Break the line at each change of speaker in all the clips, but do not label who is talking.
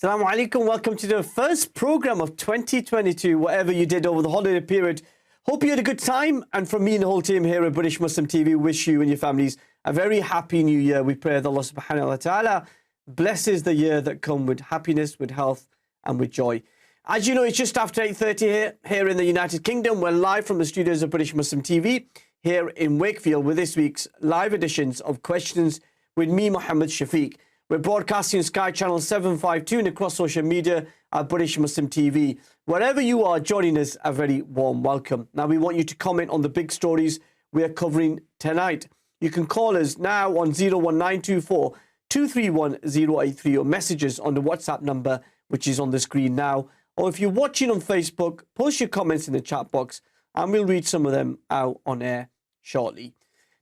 Assalamu alaikum. Welcome to the first program of 2022, whatever you did over the holiday period. Hope you had a good time. And from me and the whole team here at British Muslim TV, wish you and your families a very happy new year. We pray that Allah subhanahu wa ta'ala blesses the year that come with happiness, with health and with joy. As you know, it's just after 8:30 here in the United Kingdom. We're live from the studios of British Muslim TV here in Wakefield with this week's live editions of Questions with me, Mohammed, Shafiq. We're broadcasting Sky Channel 752 and across social media at British Muslim TV. Wherever you are joining us, a very warm welcome. Now, we want you to comment on the big stories we are covering tonight. You can call us now on 01924 231 083 or messages on the WhatsApp number, which is on the screen now. Or if you're watching on Facebook, post your comments in the chat box and we'll read some of them out on air shortly.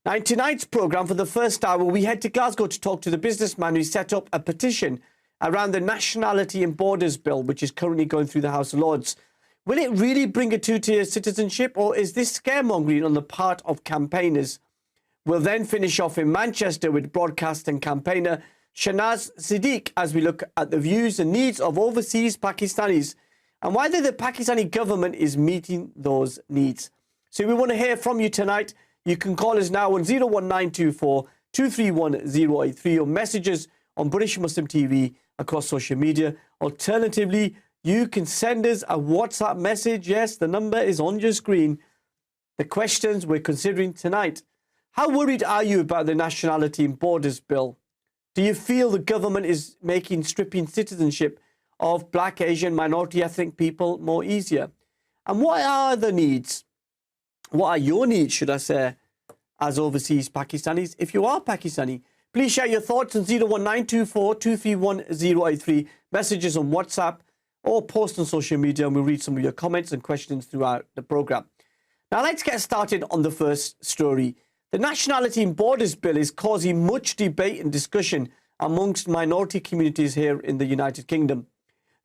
Now, in tonight's programme, for the first hour, we head to Glasgow to talk to the businessman who set up a petition around the Nationality and Borders Bill, which is currently going through the House of Lords. Will it really bring a two-tier citizenship, or is this scaremongering on the part of campaigners? We'll then finish off in Manchester with broadcast and campaigner Shanaz Saddique as we look at the views and needs of overseas Pakistanis and whether the Pakistani government is meeting those needs. So we want to hear from you tonight. You can call us now on 01924 231 083 or messages on British Muslim TV across social media. Alternatively, you can send us a WhatsApp message. Yes, the number is on your screen. The questions we're considering tonight. How worried are you about the Nationality and Borders Bill? Do you feel the government is making stripping citizenship of black, Asian, minority ethnic people more easier? And what are the needs? What are your needs, should I say, as overseas Pakistanis? If you are Pakistani, please share your thoughts on 01924 231 083, messages on WhatsApp or post on social media, and we'll read some of your comments and questions throughout the programme. Now, let's get started on the first story. The Nationality and Borders Bill is causing much debate and discussion amongst minority communities here in the United Kingdom.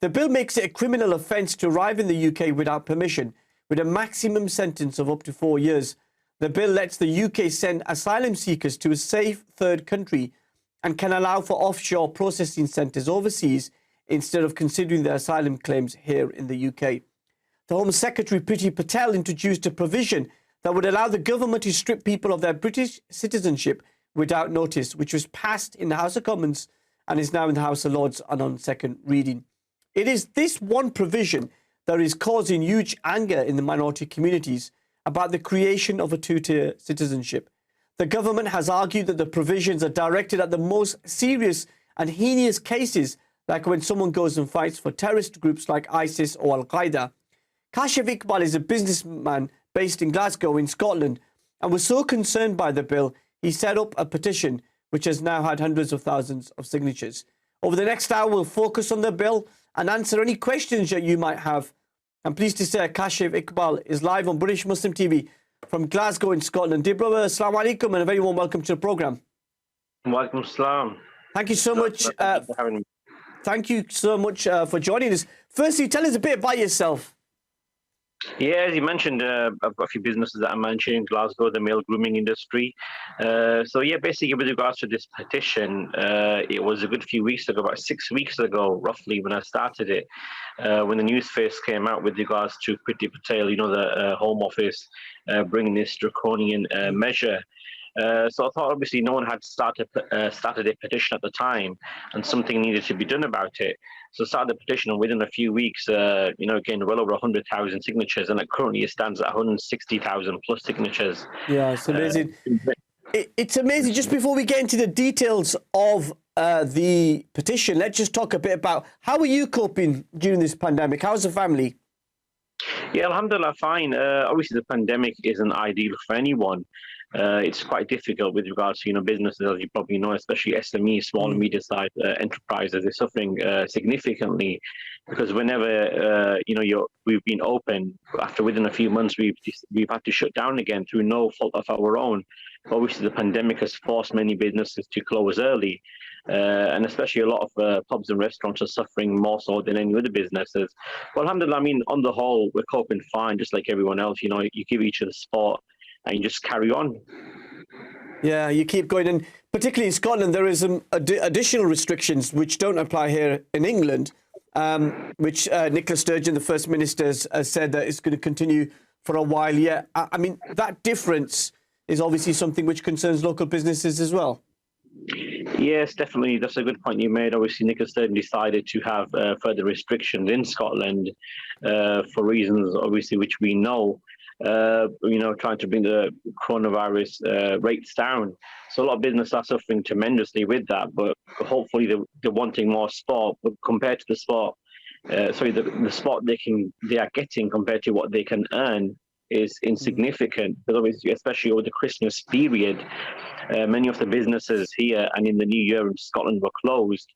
The bill makes it a criminal offence to arrive in the UK without permission, with a maximum sentence of up to 4 years. The bill lets the UK send asylum seekers to a safe third country and can allow for offshore processing centres overseas instead of considering their asylum claims here in the UK. The Home Secretary Priti Patel introduced a provision that would allow the government to strip people of their British citizenship without notice, which was passed in the House of Commons and is now in the House of Lords and on second reading. It is this one provision that is causing huge anger in the minority communities about the creation of a two-tier citizenship. The government has argued that the provisions are directed at the most serious and heinous cases, like when someone goes and fights for terrorist groups like ISIS or Al-Qaeda. Kashif Iqbal is a businessman based in Glasgow in Scotland and was so concerned by the bill, he set up a petition which has now had hundreds of thousands of signatures. Over the next hour, we'll focus on the bill and answer any questions that you might have. I'm pleased to say Kashif Iqbal is live on British Muslim TV from Glasgow in Scotland. Dear brother, assalamu alaikum and a very warm welcome to the programme.
Walaikum salam.
Thank you so much. Thank you so much for joining us. Firstly, tell us a bit about yourself.
Yeah, as you mentioned, I've got a few businesses that I manage in Glasgow, the male grooming industry. So yeah, basically with regards to this petition, it was a good few weeks ago, about 6 weeks ago, roughly, when I started it, when the news first came out with regards to Priti Patel, you know, the Home Office bringing this draconian measure. So I thought obviously no one had started a petition at the time and something needed to be done about it. So I started the petition and within a few weeks, you know, again, well over 100,000 signatures and it currently stands at 160,000 plus signatures.
Yeah, it's amazing. It's amazing. Just before we get into the details of the petition, let's just talk a bit about how are you coping during this pandemic? How's the family?
Yeah, alhamdulillah, fine. Obviously, the pandemic isn't ideal for anyone. It's quite difficult with regards to, you know, businesses, as you probably know, especially SMEs, small and medium-sized enterprises. They're suffering significantly because whenever, you know, we've been open, within a few months, we've had to shut down again through no fault of our own. Obviously, the pandemic has forced many businesses to close early. And especially a lot of pubs and restaurants are suffering more so than any other businesses. Well, alhamdulillah, I mean, on the whole, we're coping fine, just like everyone else. You know, you give each other support and you just carry on.
Yeah, you keep going. And particularly in Scotland, there is some additional restrictions which don't apply here in England. which Nicola Sturgeon, the First Minister, has said that it's going to continue for a while yet. I mean, that difference is obviously something which concerns local businesses as well.
Yes, definitely. That's a good point you made. Obviously, Nicola Sturgeon decided to have further restrictions in Scotland for reasons, obviously, which we know. Trying to bring the coronavirus rates down. So a lot of businesses are suffering tremendously with that, but hopefully they're wanting more sport. But compared to the sport, the sport they are getting compared to what they can earn is insignificant. Because obviously, especially over the Christmas period, many of the businesses here and in the New Year in Scotland were closed.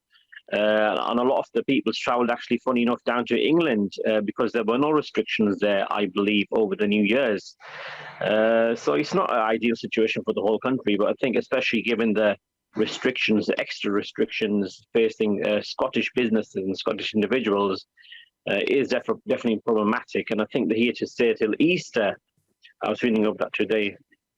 And a lot of the people travelled actually, funny enough, down to England because there were no restrictions there, I believe, over the New Year's. So it's not an ideal situation for the whole country, but I think especially given the restrictions, the extra restrictions facing Scottish businesses and Scottish individuals is definitely problematic. And I think they're here to stay till Easter. I was reading up that today.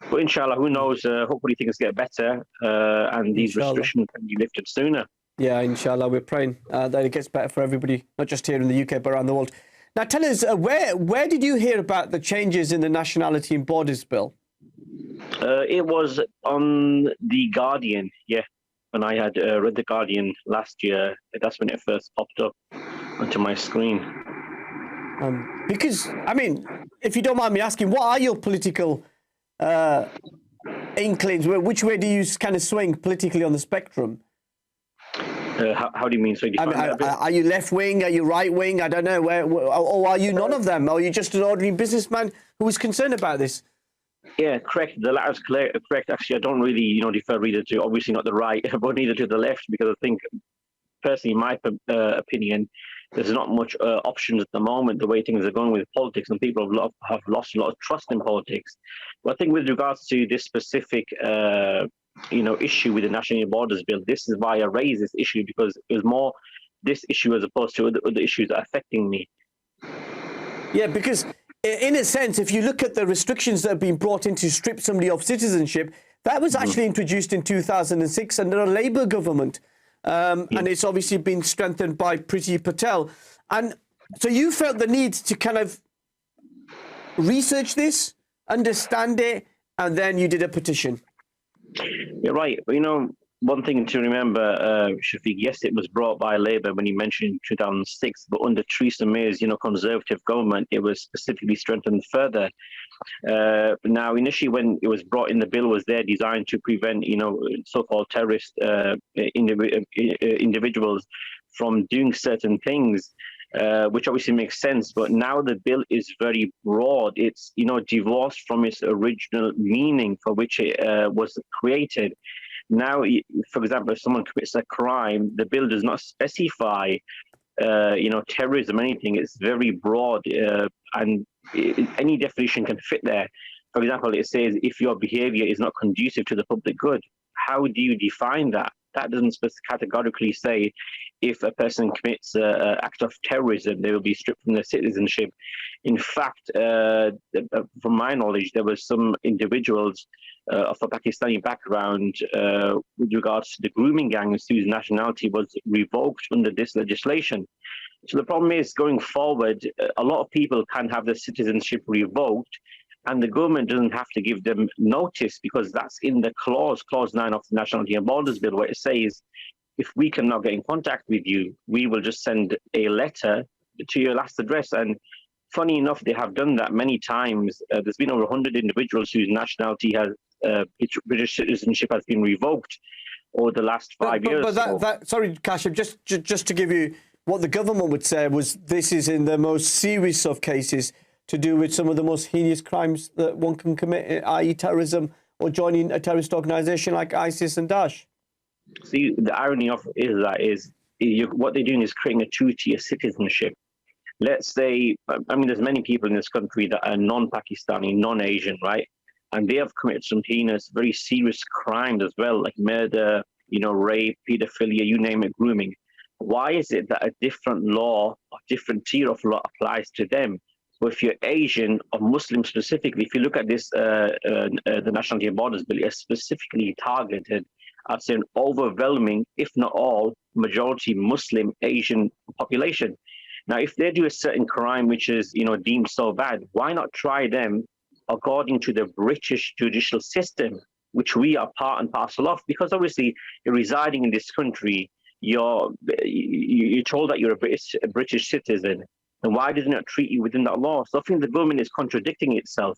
But inshallah, who knows, hopefully things get better and these restrictions can be lifted sooner.
Yeah, inshallah, we're praying that it gets better for everybody, not just here in the UK, but around the world. Now, tell us, where did you hear about the changes in the Nationality and Borders Bill?
It was on The Guardian, yeah. When I had read The Guardian last year, that's when it first popped up onto my screen.
Because, I mean, if you don't mind me asking, what are your political inklings? Which way do you kind of swing politically on the spectrum?
How do you mean? So
are you left wing? Are you right wing? I don't know. Or are you none of them? Or are you just an ordinary businessman who is concerned about this?
Yeah, correct. The latter is correct. Actually, I don't really, defer either to obviously not the right, but neither to the left, because I think, personally, in my opinion, there's not much options at the moment. The way things are going with politics, and people have lost a lot of trust in politics. But I think with regards to this specific issue with the National Borders Bill, this is why I raised this issue, because it was more this issue as opposed to other issues that are affecting me.
Yeah, because in a sense, if you look at the restrictions that have been brought in to strip somebody of citizenship, that was actually introduced in 2006 under a Labour government. And it's obviously been strengthened by Priti Patel. And so you felt the need to kind of research this, understand it, and then you did a petition.
You're right. One thing to remember, Shafiq, yes, it was brought by Labour when you mentioned 2006, but under Theresa May's, Conservative government, it was specifically strengthened further. Now, initially, when it was brought in, the bill was there designed to prevent, so-called terrorist individuals from doing certain things, which obviously makes sense. But now the bill is very broad. It's, divorced from its original meaning for which it was created. Now, for example, if someone commits a crime, the bill does not specify, terrorism or anything. It's very broad, and any definition can fit there. For example, it says if your behavior is not conducive to the public good. How do you define that? That doesn't categorically say if a person commits an act of terrorism, they will be stripped from their citizenship. In fact, from my knowledge, there were some individuals of a Pakistani background with regards to the grooming gangs whose nationality was revoked under this legislation. So the problem is, going forward, a lot of people can have their citizenship revoked, and the government doesn't have to give them notice, because that's in the clause 9 of the Nationality and Borders Bill, where it says, if we cannot get in contact with you, we will just send a letter to your last address. And funny enough, they have done that many times. There's been over 100 individuals whose nationality has, British citizenship has been revoked over the last 5 years.
But sorry, Kashif, just to give you what the government would say was this is in the most serious of cases to do with some of the most heinous crimes that one can commit, i.e. terrorism or joining a terrorist organisation like ISIS and Daesh.
See, the irony of it is what they're doing is creating a two-tier citizenship. Let's say, there's many people in this country that are non-Pakistani, non-Asian, right? And they have committed some heinous, very serious crimes as well, like murder, rape, pedophilia, you name it, grooming. Why is it that a different law, a different tier of law applies to them? But if you're Asian or Muslim specifically, if you look at this, the Nationality and Borders Bill, is specifically targeted I'd say, an overwhelming, if not all, majority Muslim Asian population. Now, if they do a certain crime which is, deemed so bad, why not try them according to the British judicial system, which we are part and parcel of? Because obviously, you're residing in this country, you're told that you're a British citizen, and why doesn't it treat you within that law? So I think the government is contradicting itself,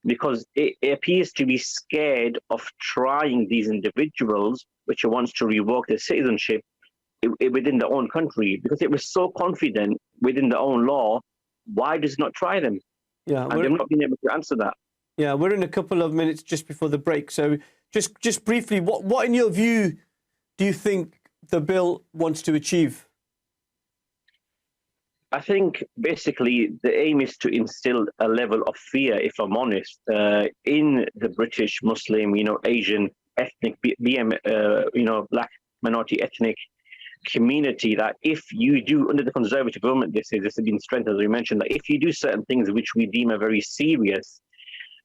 because it appears to be scared of trying these individuals, which it wants to revoke their citizenship within their own country, because it was so confident within their own law. Why does it not try them?
Yeah,
and they've not been able to answer that.
Yeah, we're in a couple of minutes just before the break. So just briefly, what in your view do you think the bill wants to achieve?
I think basically the aim is to instill a level of fear, if I'm honest, in the British Muslim, Asian ethnic, black minority ethnic community, that if you do, under the Conservative government, this has been strengthened, as we mentioned, that if you do certain things which we deem are very serious,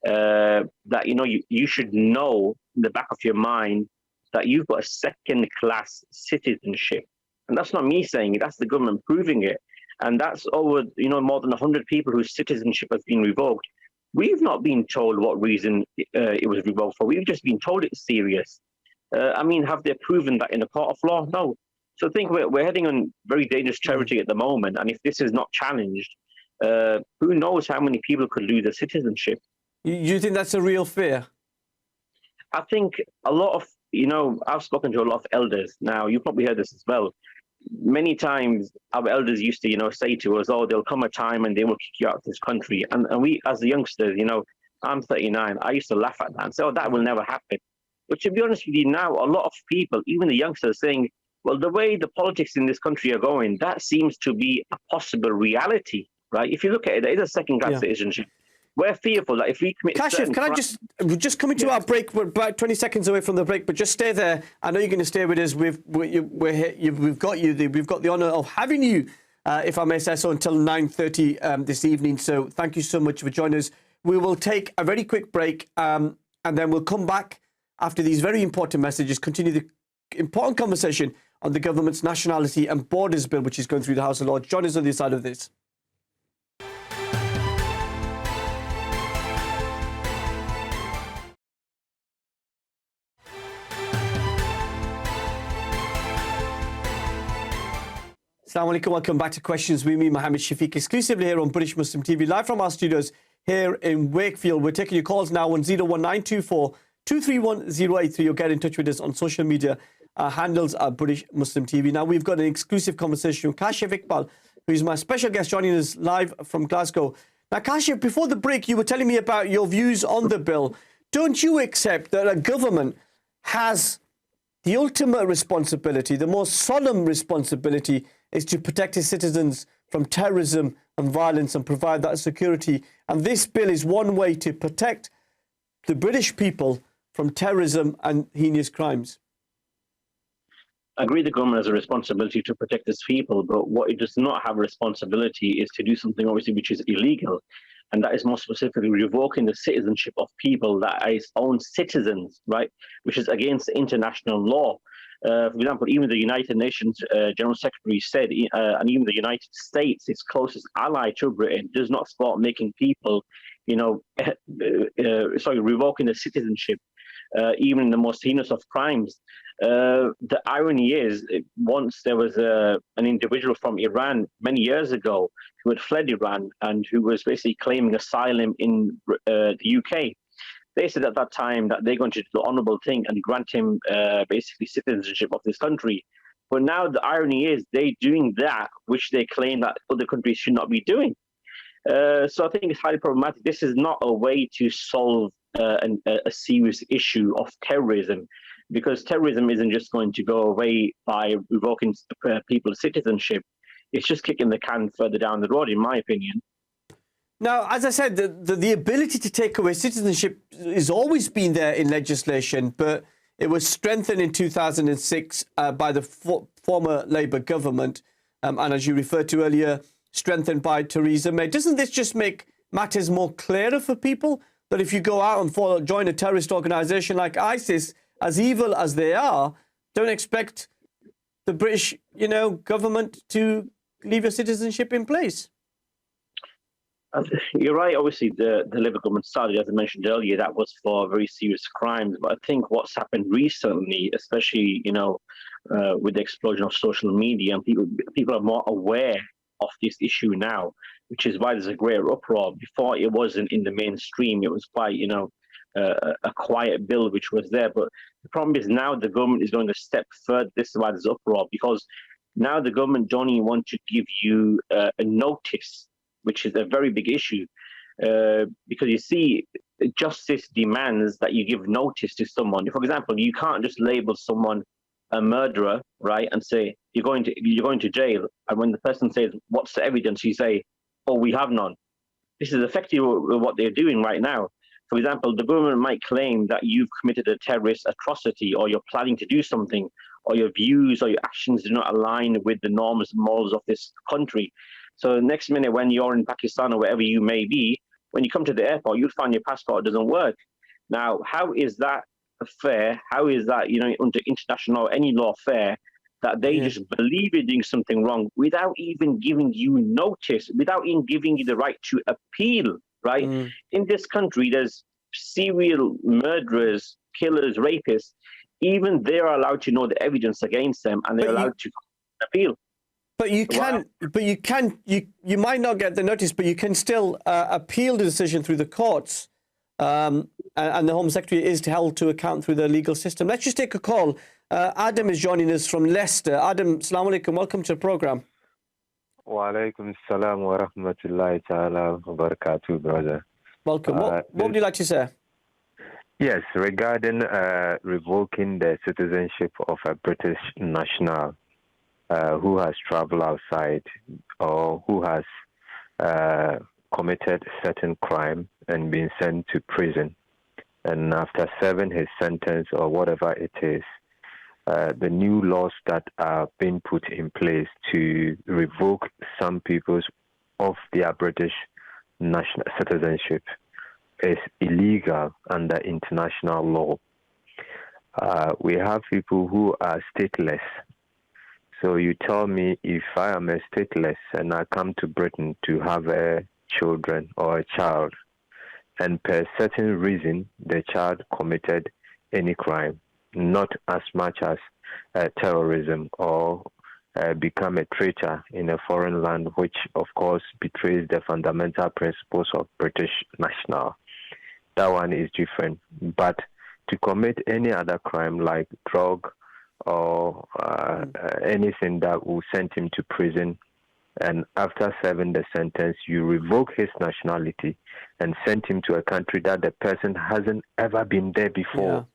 that you should know in the back of your mind that you've got a second-class citizenship. And that's not me saying it, that's the government proving it. And that's over, more than 100 people whose citizenship has been revoked. We've not been told what reason it was revoked for. We've just been told it's serious. Have they proven that in a court of law? No. So I think we're heading on very dangerous territory at the moment. And if this is not challenged, who knows how many people could lose their citizenship?
You think that's a real fear?
I think a lot of, I've spoken to a lot of elders. Now, you've probably heard this as well. Many times our elders used to, say to us, there'll come a time and they will kick you out of this country. And we, as the youngsters, I'm 39, I used to laugh at that and say, that will never happen. But to be honest with you now, a lot of people, even the youngsters, saying, well, the way the politics in this country are going, that seems to be a possible reality, right? If you look at it, there is a second-class citizenship. We're fearful that if we commit
Kashif, can I just coming to our break? We're about 20 seconds away from the break, but just stay there. I know you're going to stay with us. We've got the honour of having you, if I may say so, until 9:30 this evening. So thank you so much for joining us. We will take a very quick break, and then we'll come back after these very important messages, continue the important conversation on the government's Nationality and Borders Bill, which is going through the House of Lords. Join us on the other side of this. Assalamu alaikum, welcome back to Questions with me, Mohammed, Shafiq, exclusively here on British Muslim TV, live from our studios here in Wakefield. We're taking your calls now on 01924 231083, or get in touch with us on social media. Our handles are British Muslim TV. Now, we've got an exclusive conversation with Kashif Iqbal, who is my special guest joining us live from Glasgow. Now, Kashif, before the break, you were telling me about your views on the bill. Don't you accept that a government has the ultimate responsibility, the most solemn responsibility, is to protect its citizens from terrorism and violence and provide that security? And this bill is one way to protect the British people from terrorism and heinous crimes.
I agree the government has a responsibility to protect its people, but what it does not have a responsibility is to do something obviously which is illegal. And that is more specifically revoking the citizenship of people that are its own citizens, right? Which is against international law. For example, even the United Nations General Secretary said, and even the United States, its closest ally to Britain, does not support making people, revoking the citizenship, even in the most heinous of crimes. The irony is, once there was an individual from Iran many years ago who had fled Iran and who was basically claiming asylum in the UK. They said at that time that they're going to do the honourable thing and grant him basically citizenship of this country. But now the irony is they're doing that which they claim that other countries should not be doing. So I think it's highly problematic. This is not a way to solve a serious issue of terrorism, because terrorism isn't just going to go away by revoking people's citizenship. It's just kicking the can further down the road, in my opinion.
Now, as I said, the ability to take away citizenship has always been there in legislation, but it was strengthened in 2006 by the former Labour government, and as you referred to earlier, strengthened by Theresa May. Doesn't this just make matters more clearer for people, that if you go out and join a terrorist organisation like ISIS, as evil as they are, don't expect the British, government to leave your citizenship in place.
You're right. Obviously, the Labour government started, as I mentioned earlier, that was for very serious crimes. But I think what's happened recently, especially with the explosion of social media, and people are more aware of this issue now, which is why there's a greater uproar. Before, it wasn't in the mainstream; it was quite a quiet bill which was there. But the problem is now the government is going a step further. This is why there's uproar, because now the government don't even want to give you a notice, which is a very big issue, because you see, justice demands that you give notice to someone. For example, you can't just label someone a murderer, right, and say you're going to jail, and when the person says, "What's the evidence?" you say, "Oh, we have none." This is effectively what they're doing right now. For example, the government might claim that you've committed a terrorist atrocity, or you're planning to do something, or your views or your actions do not align with the norms and morals of this country. So the next minute, when you're in Pakistan or wherever you may be, when you come to the airport, you'll find your passport doesn't work. Now, how is that fair? How is that, under international or any law fair, that they just believe you're doing something wrong without even giving you notice, without even giving you the right to appeal, right? In this country, there's serial murderers, killers, rapists. Even they're allowed to know the evidence against them, and they're allowed to appeal.
But you might not get the notice, but you can still appeal the decision through the courts. And the Home Secretary is held to account through the legal system. Let's just take a call. Adam is joining us from Leicester. Adam, assalamu alaikum. Welcome to the program.
Wa alaikum salam wa rahmatullahi ta'ala wa barakatuh, brother.
Welcome. What would you like to say?
Yes, regarding revoking the citizenship of a British national who has traveled outside or who has committed a certain crime and been sent to prison. And after serving his sentence or whatever it is, the new laws that are being put in place to revoke some people's of their British national citizenship is illegal under international law. We have people who are stateless. So you tell me, if I am a stateless and I come to Britain to have children or a child, and per certain reason the child committed any crime, not as much as terrorism or become a traitor in a foreign land, which of course betrays the fundamental principles of British national. That one is different. But to commit any other crime like drug or anything that will send him to prison, and after serving the sentence, you revoke his nationality and send him to a country that the person hasn't ever been there before,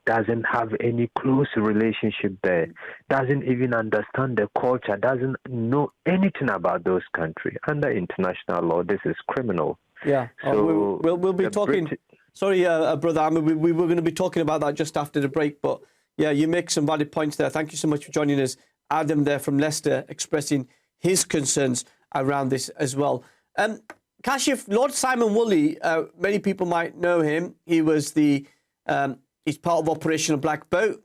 doesn't have any close relationship there, doesn't even understand the culture, doesn't know anything about those countries. Under international law, this is criminal.
Yeah,
so
we'll be talking. Sorry, brother Ahmed, we were going to be talking about that just after the break, but yeah, you make some valid points there. Thank you so much for joining us. Adam there from Leicester expressing his concerns around this as well. Kashif, Lord Simon Woolley, many people might know him. He was he's part of Operation Black Vote,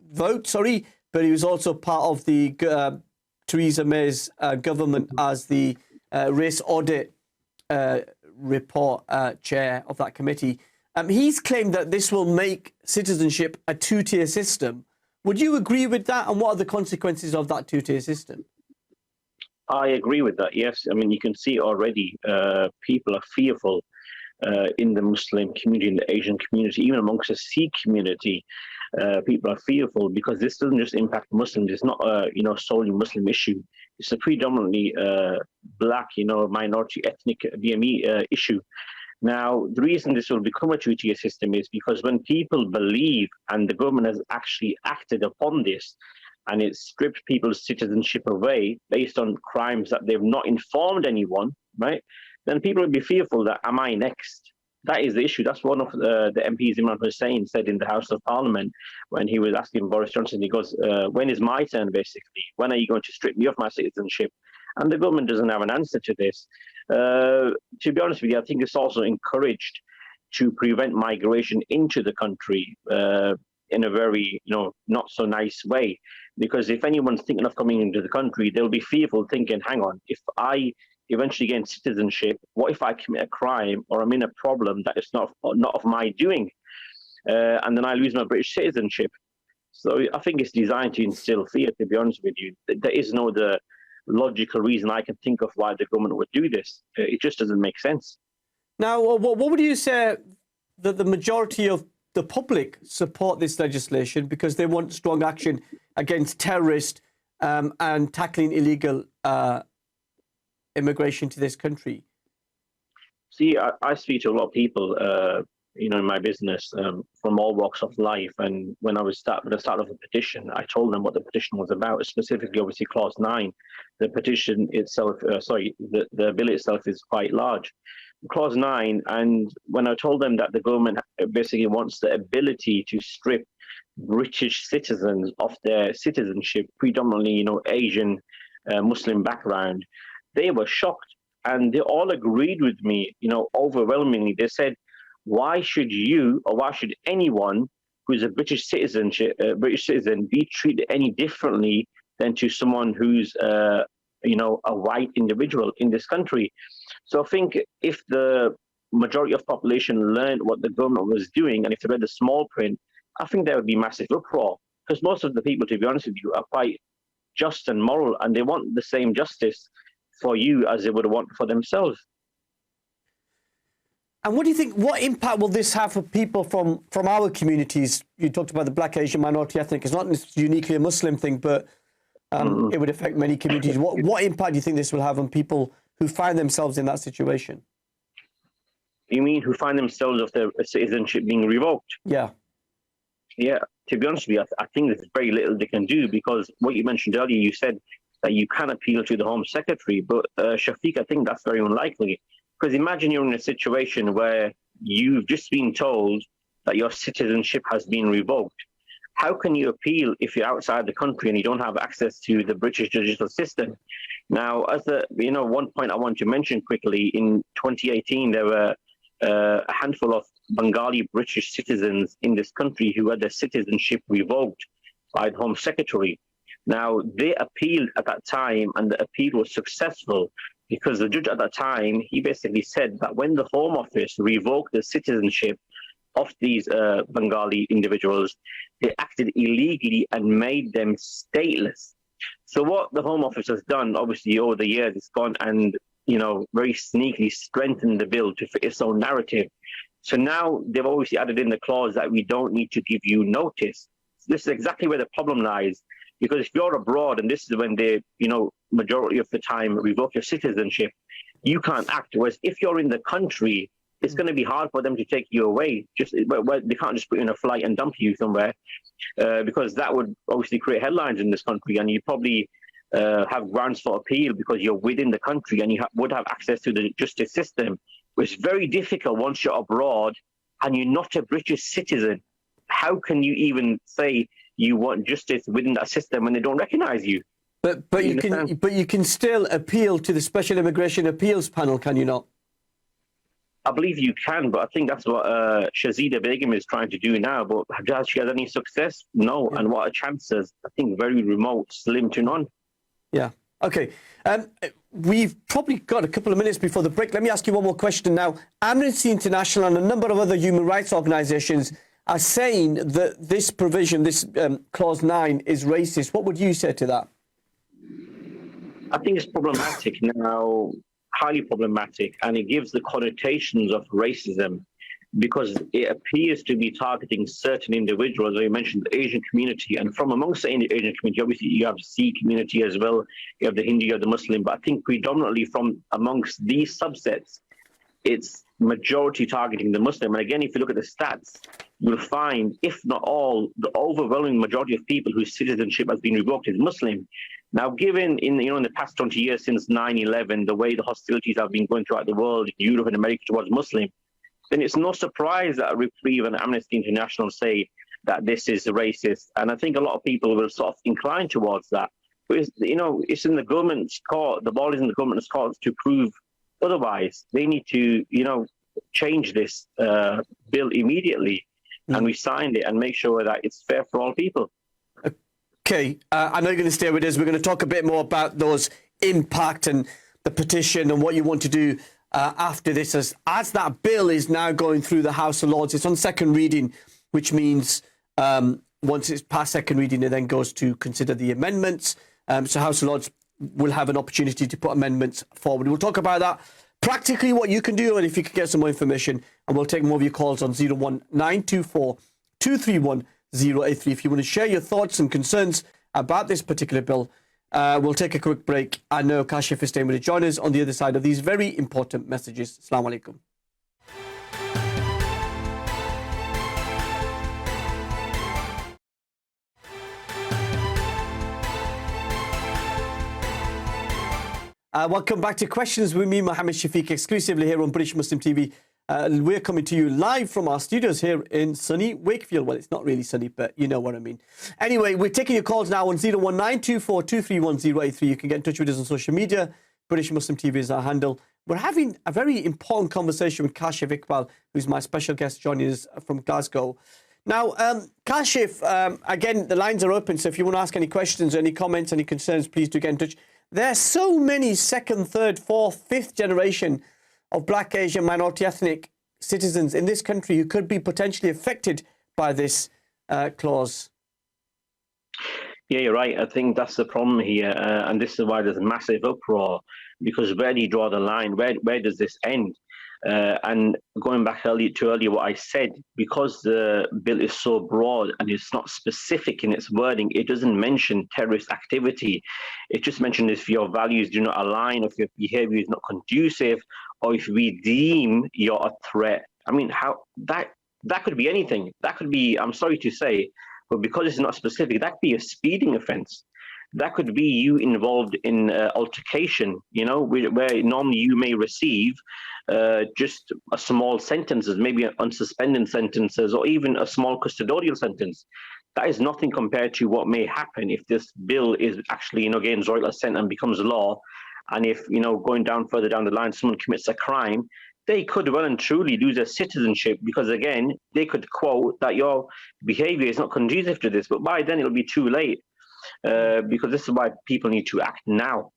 but he was also part of the Theresa May's government as the race audit report chair of that committee. He's claimed that this will make citizenship a two-tier system. Would you agree with that? And what are the consequences of that two-tier system?
I agree with that, yes. I mean, you can see already people are fearful in the Muslim community, in the Asian community, even amongst the Sikh community. People are fearful because this doesn't just impact Muslims. It's not a solely Muslim issue. It's a predominantly black, minority ethnic BME issue. Now, the reason this will become a two-tier system is because when people believe, and the government has actually acted upon this, and it stripped people's citizenship away based on crimes that they've not informed anyone, right? Then people will be fearful that, am I next? That is the issue. That's one of the MPs, Imran Hussain, said in the House of Parliament when he was asking Boris Johnson, he goes, when is my turn, basically? When are you going to strip me of my citizenship? And the government doesn't have an answer to this. To be honest with you, I think it's also encouraged to prevent migration into the country. in a very, not so nice way. Because if anyone's thinking of coming into the country, they'll be fearful, thinking, hang on, if I eventually gain citizenship, what if I commit a crime or I'm in a problem that is not of my doing? And then I lose my British citizenship. So I think it's designed to instill fear, to be honest with you. There is no the logical reason I can think of why the government would do this. It just doesn't make sense.
Now, what would you say that the majority of the public support this legislation because they want strong action against terrorists and tackling illegal immigration to this country?
See, I speak to a lot of people, in my business from all walks of life. And when I started of the petition, I told them what the petition was about, specifically, obviously, Clause 9. The petition itself, the bill itself is quite large. Clause 9, and when I told them that the government basically wants the ability to strip British citizens of their citizenship, predominantly, Asian Muslim background, they were shocked. And they all agreed with me, overwhelmingly. They said, why should you or why should anyone who's a British citizen be treated any differently than to someone who's, a white individual in this country? So I think if the majority of population learned what the government was doing, and if they read the small print, I think there would be massive uproar. Because most of the people, to be honest with you, are quite just and moral, and they want the same justice for you as they would want for themselves.
And what do you think, what impact will this have for people from our communities? You talked about the Black, Asian, minority, ethnic. It's not uniquely a Muslim thing, but it would affect many communities. What impact do you think this will have on people who find themselves in that situation?
You mean who find themselves of their citizenship being revoked?
Yeah.
Yeah, to be honest with you, I think there's very little they can do, because what you mentioned earlier, you said that you can appeal to the Home Secretary, but Shafiq, I think that's very unlikely. Because imagine you're in a situation where you've just been told that your citizenship has been revoked. How can you appeal if you're outside the country and you don't have access to the British judicial system? Now, as one point I want to mention quickly, in 2018, there were a handful of Bengali British citizens in this country who had their citizenship revoked by the Home Secretary. Now, they appealed at that time, and the appeal was successful, because the judge at that time, he basically said that when the Home Office revoked the citizenship of these Bengali individuals, they acted illegally and made them stateless. So what the Home Office has done, obviously, over the years, it's gone and, very sneakily strengthened the bill to fit its own narrative. So now they've obviously added in the clause that we don't need to give you notice. This is exactly where the problem lies. Because if you're abroad, and this is when they, majority of the time revoke your citizenship, you can't act. Whereas if you're in the country, it's going to be hard for them to take you away. They can't just put you in a flight and dump you somewhere, because that would obviously create headlines in this country, and you probably have grounds for appeal because you're within the country and you would have access to the justice system. It's very difficult once you're abroad and you're not a British citizen. How can you even say you want justice within that system when they don't recognize you?
But you can still appeal to the Special Immigration Appeals Panel, can you not?
I believe you can, but I think that's what Shazida Begum is trying to do now. But has she had any success? No. Yeah. And what are chances? I think very remote, slim to none.
Yeah. Okay. We've probably got a couple of minutes before the break. Let me ask you one more question now. Amnesty International and a number of other human rights organizations are saying that this provision, this Clause 9, is racist. What would you say to that?
I think it's problematic now, highly problematic, and it gives the connotations of racism because it appears to be targeting certain individuals. You mentioned the Asian community, and from amongst the Asian community, obviously you have the Sikh community as well, you have the Hindu, you have the Muslim, but I think predominantly from amongst these subsets, it's majority targeting the Muslim. And again, if you look at the stats, you'll find, if not all, the overwhelming majority of people whose citizenship has been revoked is Muslim. Now, given in the past 20 years since 9/11, the way the hostilities have been going throughout the world, Europe and America towards Muslim, then it's no surprise that Reprieve and Amnesty International say that this is racist. And I think a lot of people will sort of incline towards that. But it's in the government's court. The ball is in the government's court to prove otherwise. They need to, change this bill immediately. and we signed it and make sure that it's fair for all people.
Okay, I know you're going to stay with us. We're going to talk a bit more about those impact and the petition and what you want to do after this. As that bill is now going through the House of Lords, it's on second reading, which means once it's past second reading, it then goes to consider the amendments. So House of Lords will have an opportunity to put amendments forward. We'll talk about that, practically what you can do, and if you could get some more information, and we'll take more of your calls on 01924 231 083. If you want to share your thoughts and concerns about this particular bill, we'll take a quick break. I know Kashif is staying with us. Join us on the other side of these very important messages. Assalamu alaikum. Welcome back to Questions with me, Mohammed Shafiq, exclusively here on British Muslim TV. We're coming to you live from our studios here in sunny Wakefield. Well, it's not really sunny, but you know what I mean. Anyway, we're taking your calls now on 01924 231 083. You can get in touch with us on social media. British Muslim TV is our handle. We're having a very important conversation with Kashif Iqbal, who's my special guest joining us from Glasgow. Now, Kashif, again, the lines are open, so if you want to ask any questions, any comments, any concerns, please do get in touch. There are so many second, third, fourth, fifth generation of Black, Asian, minority ethnic citizens in this country who could be potentially affected by this clause.
Yeah, you're right. I think that's the problem here, and this is why there's a massive uproar, because where do you draw the line? Where does this end? And going back earlier what I said, because the bill is so broad and it's not specific in its wording, it doesn't mention terrorist activity. It just mentions if your values do not align, if your behavior is not conducive, or if we deem you're a threat. I mean, how that could be anything. That could be, I'm sorry to say, but because it's not specific, that could be a speeding offense. That could be you involved in altercation, you know, where normally you may receive just a small sentences, maybe unsuspended sentences, or even a small custodial sentence. That is nothing compared to what may happen if this bill is actually, you know, gains royal assent and becomes law. And if, you know, going down further down the line, someone commits a crime, they could well and truly lose their citizenship, because again, they could quote that your behavior is not conducive to this, but by then it'll be too late. Because this is why people need to act now.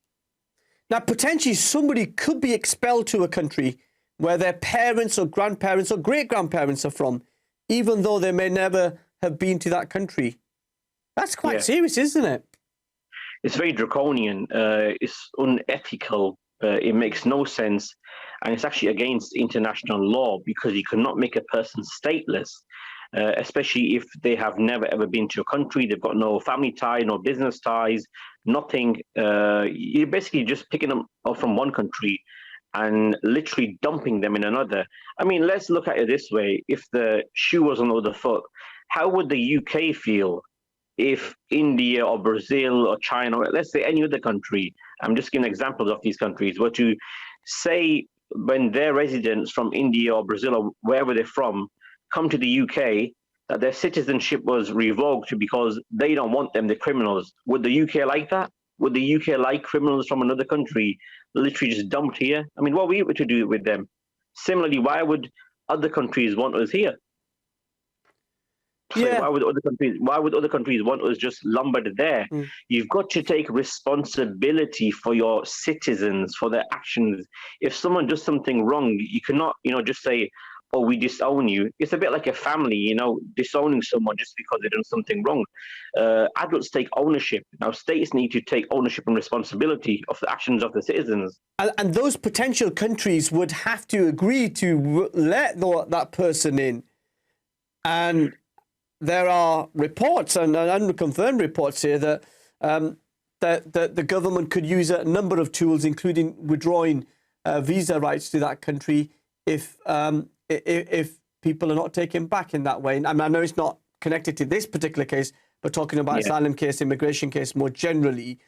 Now, potentially somebody could be expelled to a country where their parents or grandparents or great-grandparents are from, even though they may never have been to that country. That's quite serious, isn't it?
It's very draconian. It's unethical. It makes no sense. And it's actually against international law, because you cannot make a person stateless. Especially if they have never ever been to a country, they've got no family ties, no business ties, nothing. You're basically just picking them up from one country and literally dumping them in another. I mean, let's look at it this way. If the shoe was on the other foot, how would the UK feel if India or Brazil or China, or let's say any other country, I'm just giving examples of these countries, were to say when their residents from India or Brazil or wherever they're from come to the UK, that their citizenship was revoked because they don't want them, the criminals. Would the UK like that? Would the UK like criminals from another country literally just dumped here? I mean, what are we able to do with them? Similarly, why would other countries want us here? So why would other countries want us just lumbered there? You've got to take responsibility for your citizens, for their actions. If someone does something wrong, you cannot, you know, just say, oh, we disown you. It's a bit like a family, you know, disowning someone just because they've done something wrong. Adults take ownership. Now, states need to take ownership and responsibility of the actions of the citizens.
And those potential countries would have to agree to let that person in. And there are reports, and unconfirmed reports here, that that the government could use a number of tools, including withdrawing visa rights to that country if people are not taken back in that way. And I know it's not connected to this particular case, but talking about asylum case, immigration case more generally.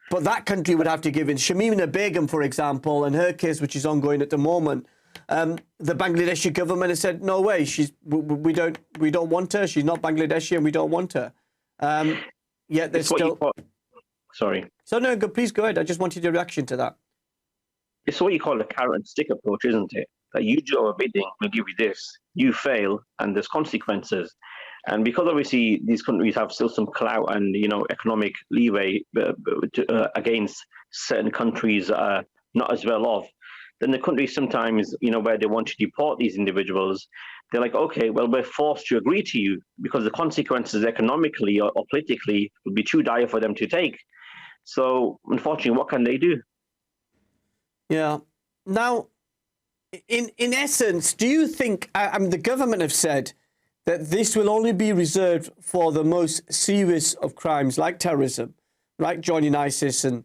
But that country would have to give in. Shamima Begum, for example, and her case, which is ongoing at the moment, the Bangladeshi government has said, no way, we don't want her. She's not Bangladeshi, and we don't want her. Yet there's still.
Sorry.
So no, please go ahead. I just wanted your reaction to that.
It's what you call a carrot and stick approach, isn't it? That you do our bidding, we'll give you this. you fail, and there's consequences. And because obviously these countries have still some clout and economic leeway against certain countries that are not as well off, then the countries sometimes, where they want to deport these individuals, they're like, okay, well, we're forced to agree to you because the consequences economically or politically would be too dire for them to take. So unfortunately, what can they do?
Yeah. Now, in essence, do you think, the government have said that this will only be reserved for the most serious of crimes like terrorism, like joining ISIS, and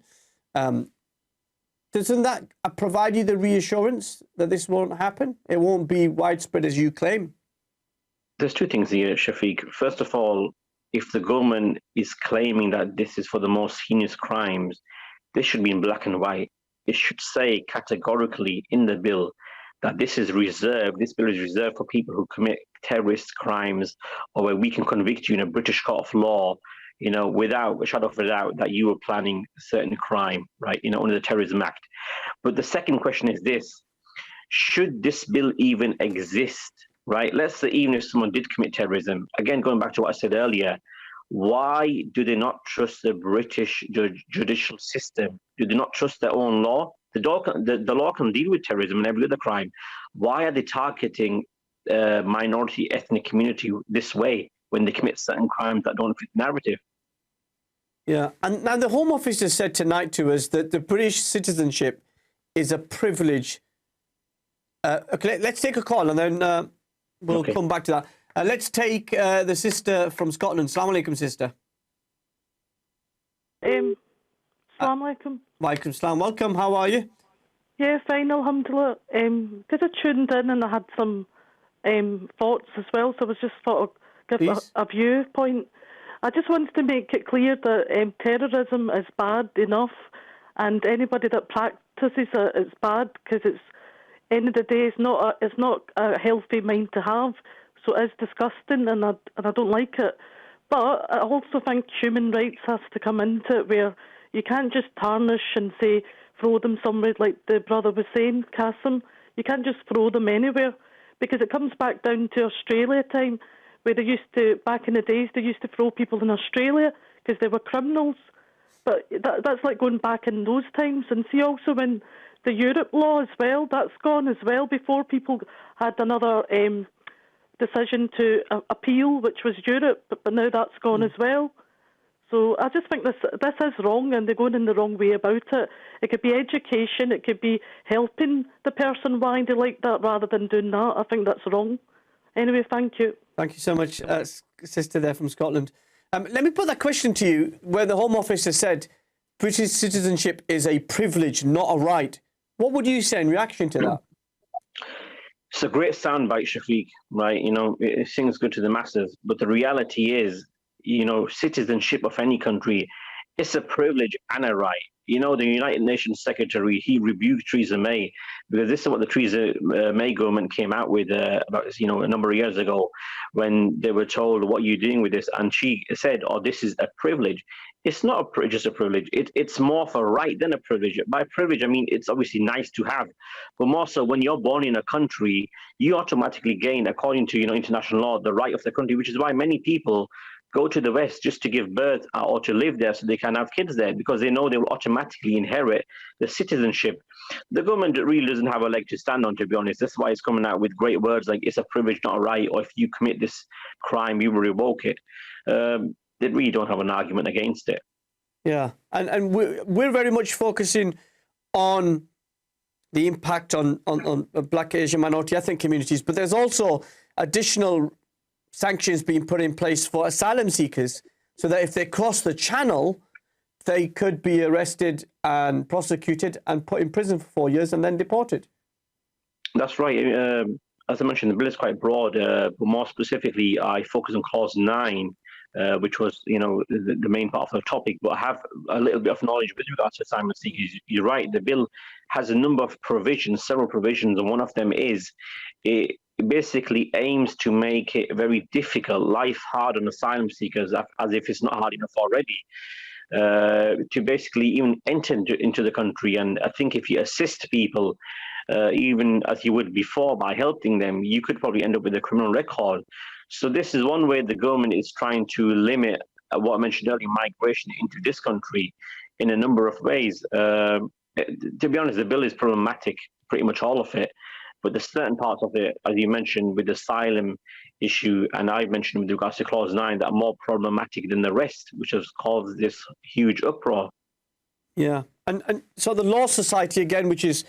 doesn't that provide you the reassurance that this won't happen? It won't be widespread as you claim?
There's two things here, Shafiq. First of all, if the government is claiming that this is for the most heinous crimes, this should be in black and white. It should say categorically in the bill that this bill is reserved for people who commit terrorist crimes, or where we can convict you in a British court of law, without a shadow of a doubt that you were planning a certain crime, right, under the Terrorism Act. But the second question is this: should this bill even exist, right? Let's say even if someone did commit terrorism, again, going back to what I said earlier, why do they not trust the British judicial system? Do they not trust their own law? The law can deal with terrorism and every other crime. Why are they targeting minority ethnic community this way when they commit certain crimes that don't fit the narrative?
Yeah, and now the Home Office has said tonight to us that the British citizenship is a privilege. Okay, let's take a call and then we'll come back to that. Let's take the sister from Scotland. Assalamu alaikum, sister.
Assalamu alaikum.
Walaikum salam. Welcome. How are you?
Yeah, fine, alhamdulillah. Because I tuned in and I had some thoughts as well, so I was just thought I'd give a viewpoint. I just wanted to make it clear that terrorism is bad enough, and anybody that practices it is bad, because it's end of the day it's not a healthy mind to have. So it is disgusting, and I don't like it. But I also think human rights has to come into it, where you can't just tarnish and say throw them somewhere, like the brother was saying, Qasim. You can't just throw them anywhere, because it comes back down to Australia time, where they used to, back in the days, they used to throw people in Australia because they were criminals. But that's like going back in those times. And see also when the Europe law as well, that's gone as well, before people had another decision to appeal, which was Europe, but now that's gone as well. So I just think this is wrong, and they're going in the wrong way about it. It could be education, it could be helping the person why they like that rather than doing that. I think that's wrong. Anyway, thank you.
Thank you so much, sister there from Scotland. Let me put that question to you, where the Home Office has said British citizenship is a privilege, not a right. What would you say in reaction to that?
It's a great soundbite, Shafiq, right? It sings good to the masses. But the reality is, citizenship of any country, it's a privilege and a right. The United Nations Secretary, he rebuked Theresa May, because this is what the Theresa May government came out with about a number of years ago, when they were told, what are you doing with this? And she said, this is a privilege. It's not just a privilege. It's more of a right than a privilege. By privilege, I mean, it's obviously nice to have, but more so when you're born in a country, you automatically gain, according to international law, the right of the country, which is why many people go to the West just to give birth or to live there so they can have kids there, because they know they will automatically inherit the citizenship. The government really doesn't have a leg to stand on, to be honest. That's why it's coming out with great words like it's a privilege, not a right, or if you commit this crime, you will revoke it. They really don't have an argument against it.
Yeah, and we're very much focusing on the impact on Black, Asian, minority ethnic communities, but there's also additional sanctions being put in place for asylum seekers, so that if they cross the channel, they could be arrested and prosecuted and put in prison for 4 years and then deported. That's right.
As I mentioned, the bill is quite broad, but more specifically, I focus on Clause 9, which was, the main part of the topic, but I have a little bit of knowledge with regards to asylum seekers. You're right, the bill has a number of provisions, several provisions, and one of them is it basically aims to make it very difficult, life hard on asylum seekers, as if it's not hard enough already, to basically even enter into the country. And I think if you assist people even as you would before by helping them, you could probably end up with a criminal record. So this is one way the government is trying to limit what I mentioned earlier, migration into this country in a number of ways. To be honest, the bill is problematic, pretty much all of it. But there's certain parts of it, as you mentioned, with the asylum issue, and I mentioned with regards to Clause 9, that are more problematic than the rest, which has caused this huge uproar.
Yeah, and so the Law Society, again, which is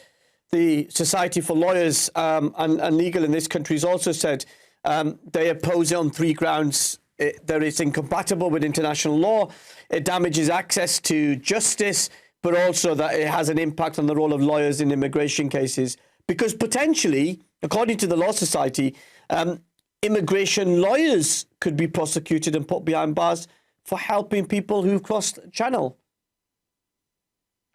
the Society for Lawyers and Legal in this country, has also said they oppose it on 3 grounds. That it's incompatible with international law, it damages access to justice, but also that it has an impact on the role of lawyers in immigration cases. Because potentially, according to the Law Society, immigration lawyers could be prosecuted and put behind bars for helping people who've crossed Channel.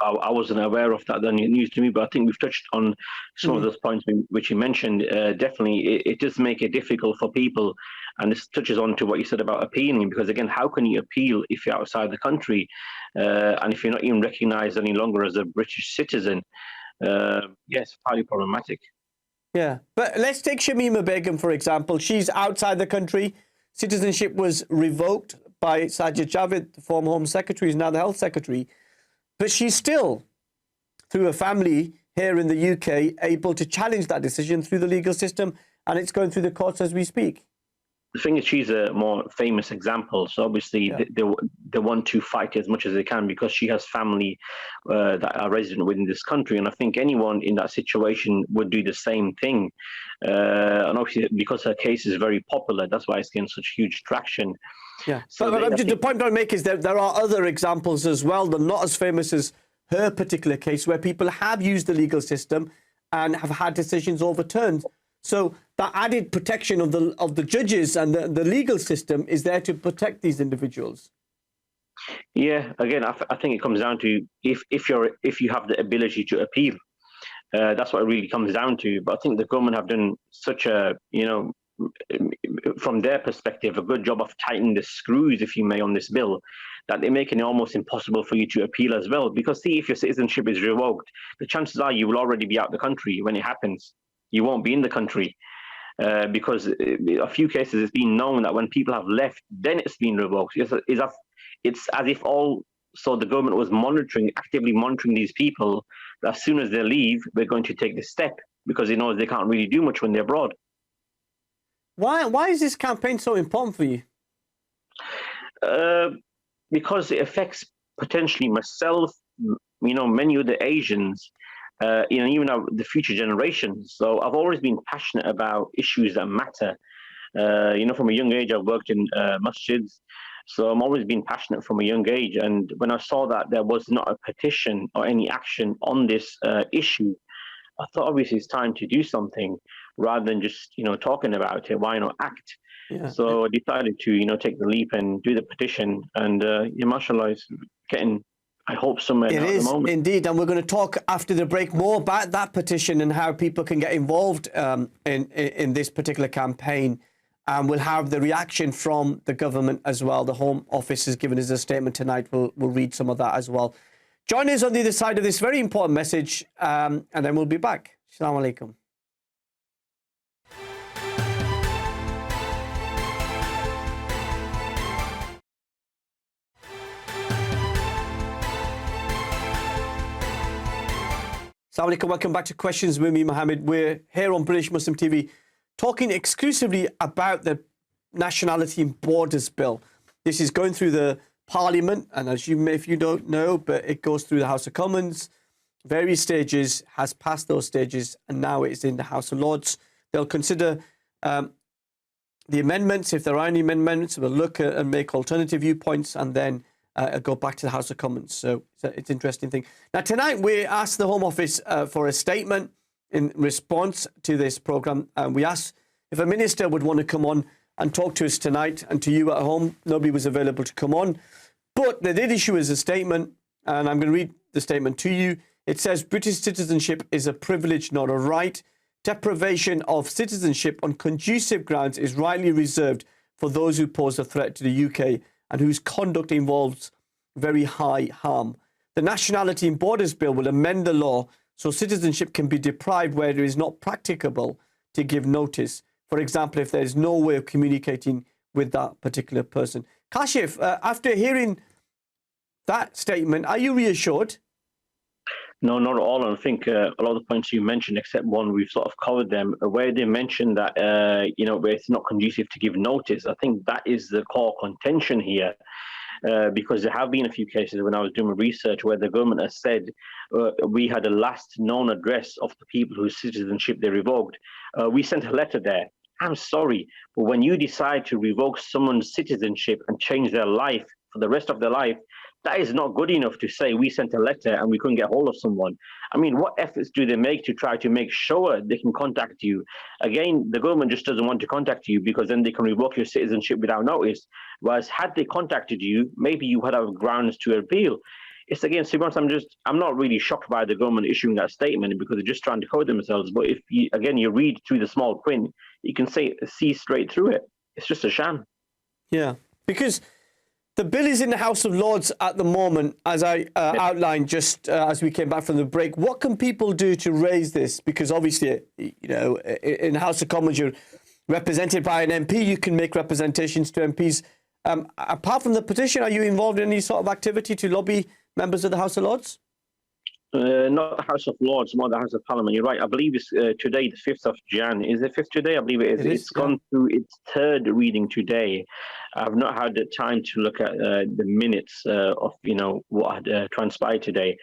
I wasn't aware of that. Then news to me, but I think we've touched on some of those points which you mentioned. Definitely, it does make it difficult for people, and this touches on to what you said about appealing. Because again, how can you appeal if you're outside the country, and if you're not even recognised any longer as a British citizen? Yes, highly problematic.
Yeah, but let's take Shamima Begum, for example. She's outside the country. Citizenship was revoked by Sajid Javid, the former Home Secretary, who's now the Health Secretary. But she's still, through her family here in the UK, able to challenge that decision through the legal system, and it's going through the courts as we speak.
The thing is, she's a more famous example. So obviously, they want to fight as much as they can because she has family that are resident within this country. And I think anyone in that situation would do the same thing. And obviously, because her case is very popular, that's why it's getting such huge traction.
Yeah. So the point I make is that there are other examples as well. They're not as famous as her particular case, where people have used the legal system and have had decisions overturned. So that added protection of the judges and the legal system is there to protect these individuals.
Yeah, again, I think it comes down to if you have the ability to appeal. That's what it really comes down to. But I think the government have done such a, from their perspective, a good job of tightening the screws, if you may, on this bill, that they're making it almost impossible for you to appeal as well. Because see, if your citizenship is revoked, the chances are you will already be out of the country when it happens. You won't be in the country because a few cases it's been known that when people have left, then it's been revoked. It's as if the government was actively monitoring these people. That as soon as they leave, we're going to take this step because it knows they can't really do much when they're abroad.
Why is this campaign so important for you?
Because it affects potentially myself, many other Asians. Even the future generations. So I've always been passionate about issues that matter. From a young age, I've worked in masjids. So I'm always been passionate from a young age. And when I saw that there was not a petition or any action on this issue, I thought obviously it's time to do something rather than just, talking about it. Why not act? Yeah. So I decided to, take the leap and do the petition. And mashallah, it's getting, I hope, somewhere now at the moment.
Indeed, and we're going to talk after the break more about that petition and how people can get involved in this particular campaign. And we'll have the reaction from the government as well. The Home Office has given us a statement tonight. We'll read some of that as well. Join us on the other side of this very important message, and then we'll be back. Assalamu alaikum. Assalamu alaikum, welcome back to Questions with me, Mohammed. We're here on British Muslim TV talking exclusively about the Nationality and Borders Bill. This is going through the Parliament, and as you may, if you don't know, but it goes through the House of Commons, various stages, has passed those stages, and now it's in the House of Lords. They'll consider the amendments. If there are any amendments, we'll look at and make alternative viewpoints, and then go back to the House of Commons. So it's an interesting thing. Now, tonight, we asked the Home Office for a statement in response to this programme. And we asked if a minister would want to come on and talk to us tonight, and to you at home. Nobody was available to come on. But they did issue us a statement, and I'm going to read the statement to you. It says, British citizenship is a privilege, not a right. Deprivation of citizenship on conducive grounds is rightly reserved for those who pose a threat to the UK and whose conduct involves very high harm. The Nationality and Borders Bill will amend the law so citizenship can be deprived where it is not practicable to give notice. For example, if there's no way of communicating with that particular person. Kashif, after hearing that statement, are you reassured?
No, not at all. And I think a lot of the points you mentioned, except one, we've sort of covered them. Where they mentioned that, where it's not conducive to give notice, I think that is the core contention here. Because there have been a few cases when I was doing research where the government has said we had a last known address of the people whose citizenship they revoked. We sent a letter there. I'm sorry, but when you decide to revoke someone's citizenship and change their life for the rest of their life, that is not good enough to say we sent a letter and we couldn't get hold of someone. I mean, what efforts do they make to try to make sure they can contact you? Again, the government just doesn't want to contact you because then they can revoke your citizenship without notice. Whereas had they contacted you, maybe you would have grounds to appeal. It's again, I'm not really shocked by the government issuing that statement because they're just trying to cover themselves. But if you read through the small print, you can see straight through it. It's just a sham.
Yeah, because the bill is in the House of Lords at the moment, as I outlined just as we came back from the break. What can people do to raise this? Because obviously, in the House of Commons, you're represented by an MP. You can make representations to MPs. Apart from the petition, are you involved in any sort of activity to lobby members of the House of Lords?
Not the House of Lords, more the House of Parliament. You're right. I believe it's today, the 5th of Jan. Is it 5th today? I believe it is. It's gone through its 3rd reading today. I've not had the time to look at the minutes of what had transpired today.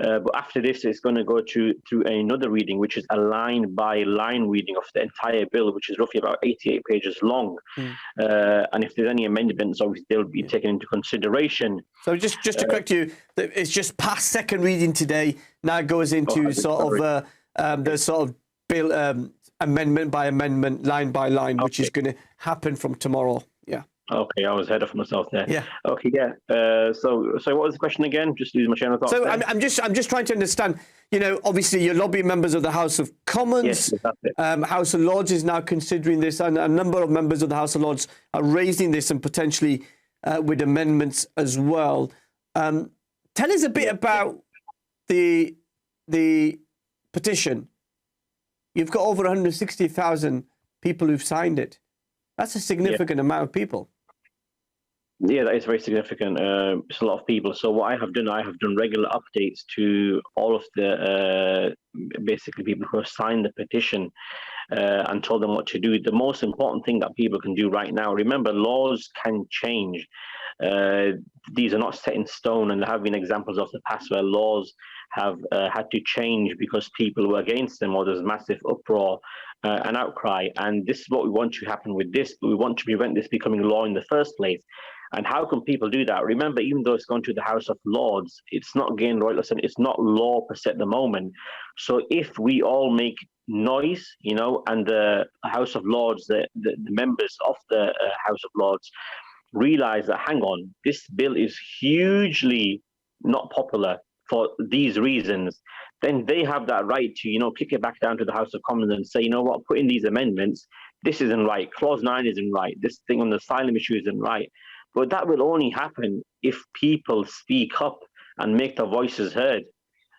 But after this, it's going to go through another reading, which is a line-by-line reading of the entire bill, which is roughly about 88 pages long. And if there's any amendments, obviously they'll be taken into consideration.
So just to correct you, it's just past 2nd reading today. Now it goes into the sort of bill amendment by amendment, line by line, which is going to happen from tomorrow. Yeah.
Okay, I was ahead of myself there.
Yeah.
Okay, yeah. So what was the question again? Just losing my train of thought.
So I'm just trying to understand. Obviously you're lobbying members of the House of Commons.
Yes, that's it.
House of Lords is now considering this, and a number of members of the House of Lords are raising this, and potentially with amendments as well. Tell us a bit about the petition. You've got over 160,000 people who've signed it. That's a significant amount of people.
Yeah, that is very significant. It's a lot of people. So what I have done regular updates to all of the basically people who have signed the petition and told them what to do. The most important thing that people can do right now, remember, laws can change. These are not set in stone, and there have been examples of the past where laws have had to change because people were against them, or there's massive uproar and outcry. And this is what we want to happen with this. We want to prevent this becoming law in the first place. And how can people do that? Remember, even though it's gone to the House of Lords, it's not gained royal assent. It's not law per se at the moment. So if we all make noise, and the House of Lords, the members of the House of Lords realize that, hang on, this bill is hugely not popular for these reasons, then they have that right to, kick it back down to the House of Commons and say, what, put in these amendments, this isn't right, Clause 9 isn't right, this thing on the asylum issue isn't right. But that will only happen if people speak up and make their voices heard.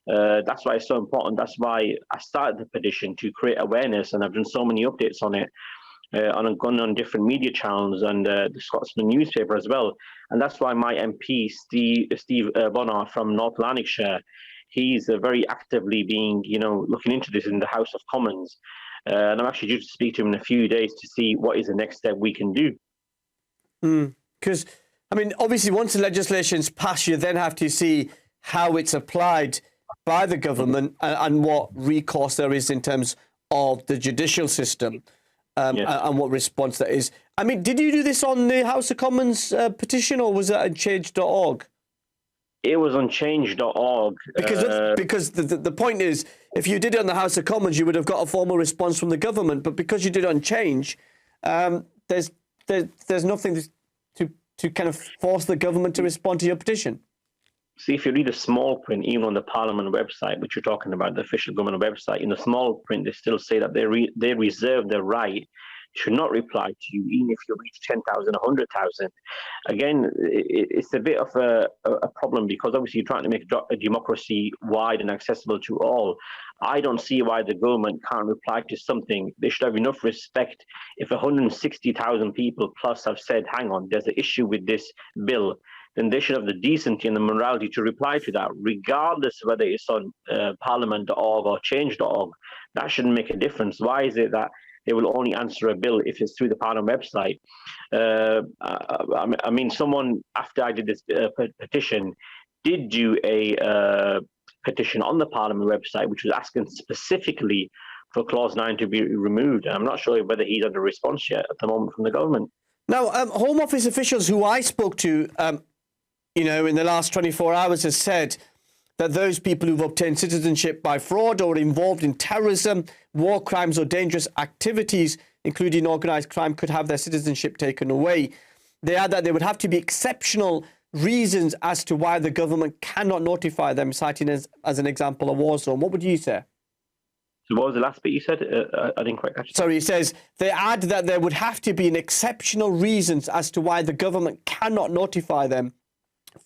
That's why it's so important. That's why I started the petition, to create awareness, and I've done so many updates on it. I've gone on different media channels and the Scotsman newspaper as well. And that's why my MP, Steve Bonner from North Lanarkshire, he's very actively being, looking into this in the House of Commons. And I'm actually due to speak to him in a few days to see what is the next step we can do.
Because, obviously, once the legislation's passed, you then have to see how it's applied by the government and what recourse there is in terms of the judicial system. And what response that is. Did you do this on the House of Commons petition, or was that on change.org?
It was on change.org.
Because the point is, if you did it on the House of Commons, you would have got a formal response from the government. But because you did it on change, there's nothing to kind of force the government to respond to your petition.
See, if you read the small print, even on the Parliament website, which you're talking about, the official government website, in the small print, they still say that they reserve the right should not reply to you, even if you reach 10,000, 100,000. Again, it's a bit of a problem because obviously you're trying to make a democracy wide and accessible to all. I don't see why the government can't reply to something. They should have enough respect. If 160,000 people plus have said, hang on, there's an issue with this bill, then they should have the decency and the morality to reply to that, regardless of whether it's on parliament.org or change.org. That shouldn't make a difference. Why is it that they will only answer a bill if it's through the parliament website? I mean, someone, after I did this petition, did do a petition on the parliament website, which was asking specifically for Clause 9 to be removed. I'm not sure whether he's under response yet at the moment from the government.
Now, Home Office officials who I spoke to, in the last 24 hours have said that those people who've obtained citizenship by fraud or involved in terrorism, war crimes or dangerous activities, including organised crime, could have their citizenship taken away. They add that there would have to be exceptional reasons as to why the government cannot notify them, citing as an example a war zone. What would you say?
So what was the last bit you said? I didn't quite catch it.
Sorry, it says they add that there would have to be an exceptional reasons as to why the government cannot notify them.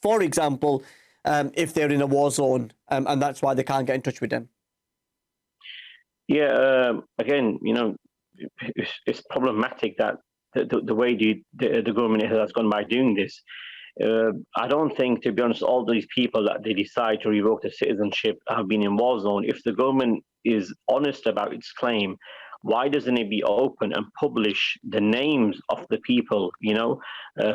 For example, if they're in a war zone, and that's why they can't get in touch with them.
Yeah, again, it's problematic that the way the government has gone by doing this. I don't think, to be honest, all these people that they decide to revoke their citizenship have been in war zone. If the government is honest about its claim, why doesn't it be open and publish the names of the people,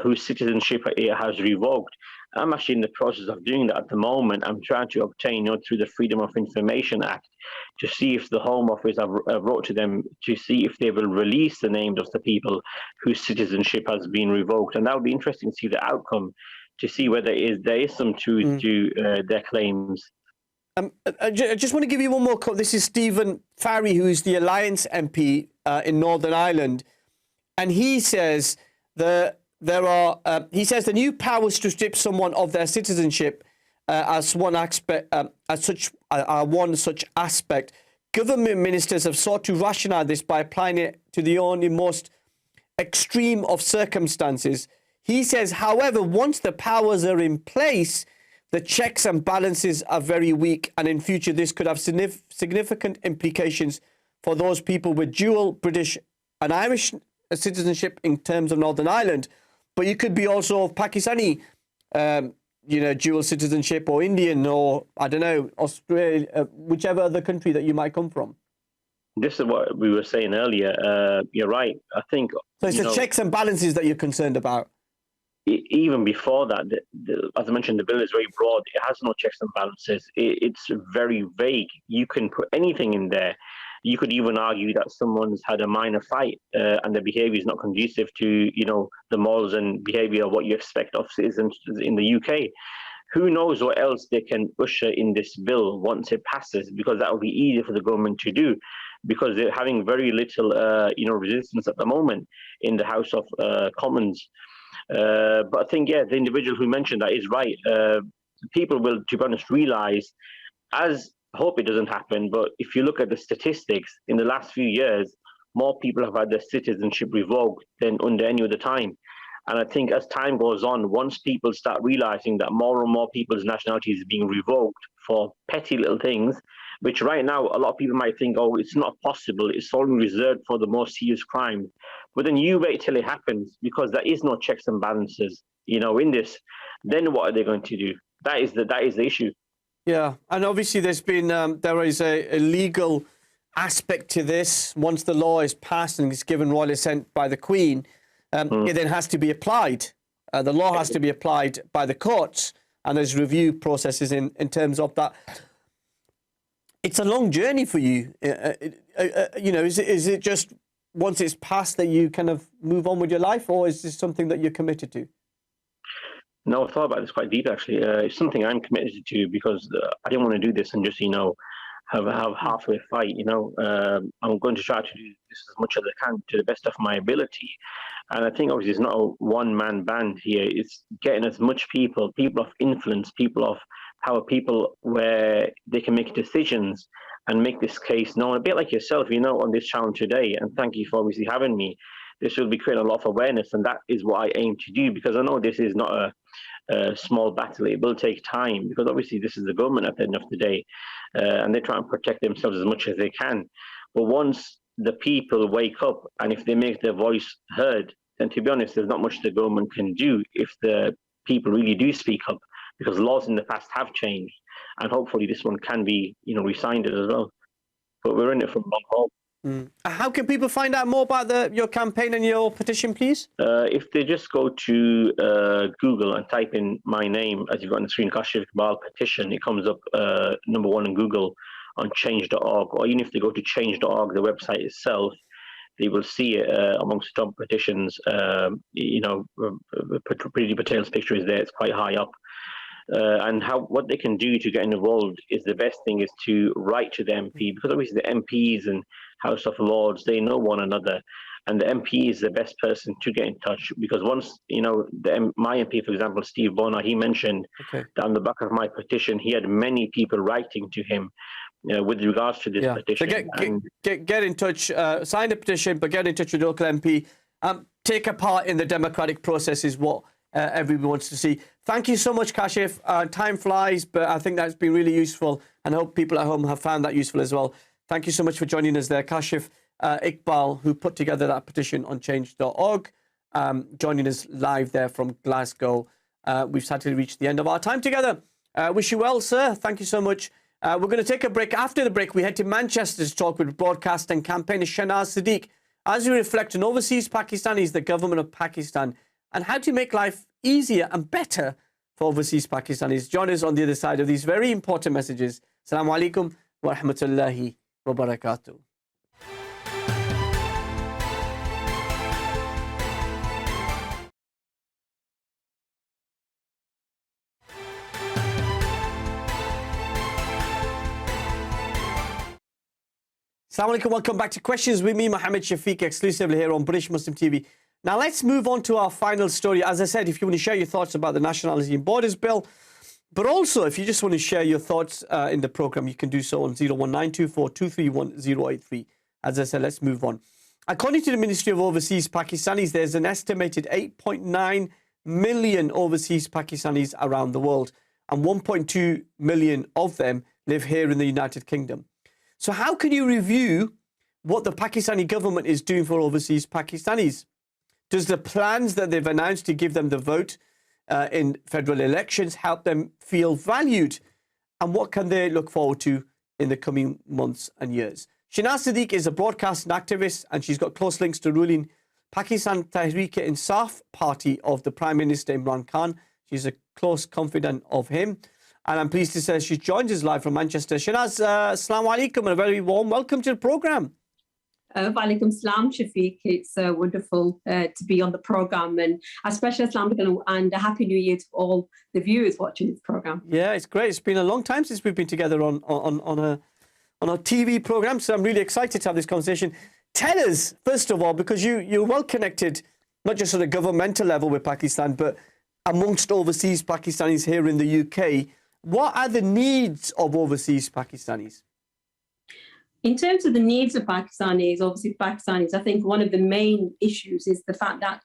whose citizenship it has revoked? I'm actually in the process of doing that at the moment. I'm trying to obtain, through the Freedom of Information Act, to see if the Home Office have wrote to them to see if they will release the names of the people whose citizenship has been revoked. And that would be interesting to see the outcome, to see whether there is some truth to their claims.
I just want to give you one more call. This is Stephen Farry, who's the Alliance MP in Northern Ireland, and he says the new powers to strip someone of their citizenship as one aspect, one such aspect. Government ministers have sought to rationalise this by applying it to the only most extreme of circumstances. He says, however, once the powers are in place, the checks and balances are very weak, and in future this could have significant implications for those people with dual British and Irish citizenship in terms of Northern Ireland. But you could be also of Pakistani, dual citizenship, or Indian, or, I don't know, Australia, whichever other country that you might come from.
This is what we were saying earlier. You're right. I think...
So it's the checks and balances that you're concerned about.
Even before that, as I mentioned, the bill is very broad. It has no checks and balances. It's very vague. You can put anything in there. You could even argue that someone's had a minor fight and their behaviour is not conducive to, the morals and behaviour of what you expect of citizens in the UK. Who knows what else they can usher in this bill once it passes, because that will be easier for the government to do, because they're having very little, resistance at the moment in the House of Commons. But I think, the individual who mentioned that is right. People will, to be honest, realise, hope it doesn't happen, but if you look at the statistics, in the last few years, more people have had their citizenship revoked than under any other time. And I think as time goes on, once people start realising that more and more people's nationality is being revoked for petty little things, which right now a lot of people might think, oh, it's not possible, it's only reserved for the most serious crimes. But then you wait till it happens, because there is no checks and balances, in this. Then what are they going to do? That is the issue.
Yeah, and obviously there is a legal aspect to this. Once the law is passed and is given royal assent by the Queen, it then has to be applied. The law has to be applied by the courts, and there's review processes in terms of that. It's a long journey for you. Is it just once it's passed that you kind of move on with your life, or is this something that you're committed to?
No, I thought about this quite deep, actually. It's something I'm committed to, because I didn't want to do this and just, have halfway a fight. I'm going to try to do this as much as I can to the best of my ability. And I think, obviously, it's not a one-man band here. It's getting as much people of influence, people of power, people where they can make decisions and make this case known, a bit like yourself, on this channel today. And thank you for obviously having me. This will be creating a lot of awareness, and that is what I aim to do, because I know this is not a small battle. It will take time, because obviously this is the government at the end of the day, and they try and protect themselves as much as they can. But once the people wake up, and if they make their voice heard, then to be honest, there's not much the government can do if the people really do speak up, because laws in the past have changed, and hopefully this one can be, re-signed as well. But we're in it for a long haul.
How can people find out more about your campaign and your petition, please?
If they just go to Google and type in my name, as you've got on the screen, Kashif Iqbal petition, it comes up number one in Google on change.org, or even if they go to change.org, the website itself, they will see it amongst top petitions. Pretty Patel's picture is there. It's quite high up. And what they can do to get involved is, the best thing is to write to the MP, because obviously the MPs and House of Lords, they know one another, and the MP is the best person to get in touch, because once, my MP, for example, Steve Bonner, he mentioned that on the back of my petition, he had many people writing to him with regards to this petition.
So get in touch, sign the petition, but get in touch with your local MP. Take a part in the democratic process is what everyone wants to see. Thank you so much, Kashif. Time flies, but I think that's been really useful, and I hope people at home have found that useful as well. Thank you so much for joining us there, Kashif Iqbal, who put together that petition on change.org, joining us live there from Glasgow. We've sadly reached the end of our time together. Wish you well, sir. Thank you so much. We're going to take a break. After the break, we head to Manchester to talk with broadcast and campaigner Shanaz Saddique as we reflect on overseas Pakistanis, the government of Pakistan, and how to make life easier and better for overseas Pakistanis. Join us on the other side of these very important messages. Assalamu alaikum wa rahmatullahi wa barakatuh. Assalamu alaikum, welcome back to Questions with me, Mohammed Shafiq, exclusively here on British Muslim TV. Now let's move on to our final story. As I said, if you want to share your thoughts about the Nationality and Borders Bill, but also if you just want to share your thoughts in the programme, you can do so on 01924231083. As I said, let's move on. According to the Ministry of Overseas Pakistanis, there's an estimated 8.9 million overseas Pakistanis around the world, and 1.2 million of them live here in the United Kingdom. So how can you review what the Pakistani government is doing for overseas Pakistanis? Does the plans that they've announced to give them the vote in federal elections help them feel valued? And what can they look forward to in the coming months and years? Shanaz Saddique is a broadcast and activist, and she's got close links to ruling Pakistan Tehreek-e-Insaf party of the Prime Minister Imran Khan. She's a close confidant of him. And I'm pleased to say she joins us live from Manchester. Shanaz, assalamu alaikum, and a very warm welcome to the programme.
Walaikum salam, Shafiq. It's wonderful to be on the programme, and a special Assalamu alaikum and a Happy New Year to all the viewers watching this programme.
Yeah, it's great. It's been a long time since we've been together on a TV programme, so I'm really excited to have this conversation. Tell us, first of all, because you're well connected, not just at a governmental level with Pakistan, but amongst overseas Pakistanis here in the UK, what are the needs of overseas Pakistanis?
In terms of the needs of Pakistanis, obviously Pakistanis, I think one of the main issues is the fact that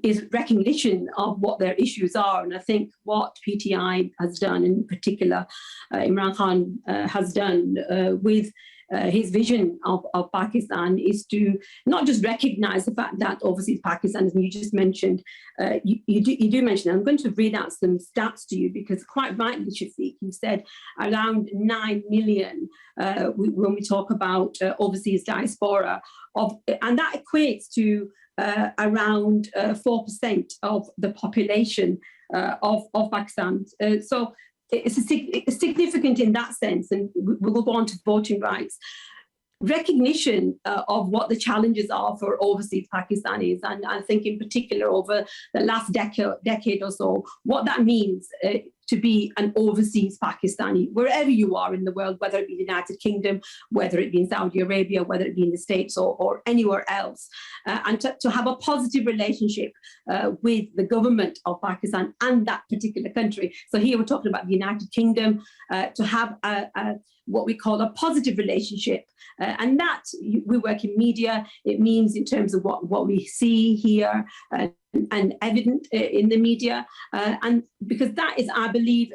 is recognition of what their issues are. And I think what PTI has done, in particular, Imran Khan has done with his vision of Pakistan is to not just recognize the fact that overseas Pakistanis, and you just mentioned, you do mention, I'm going to read out some stats to you because quite rightly, Shafiq, you said around 9 million when we talk about overseas diaspora, and that equates to around 4% of the population of Pakistan. So it's significant in that sense, and we'll go on to voting rights. Recognition of what the challenges are for overseas Pakistanis, and I think in particular over the last decade or so, what that means to be an overseas Pakistani, wherever you are in the world, whether it be the United Kingdom, whether it be in Saudi Arabia, whether it be in the States or anywhere else, and to have a positive relationship with the government of Pakistan and that particular country. So here we're talking about the United Kingdom, to have what we call a positive relationship. And that, we work in media, it means in terms of what we see, hear, and evident in the media. And because that is, I believe,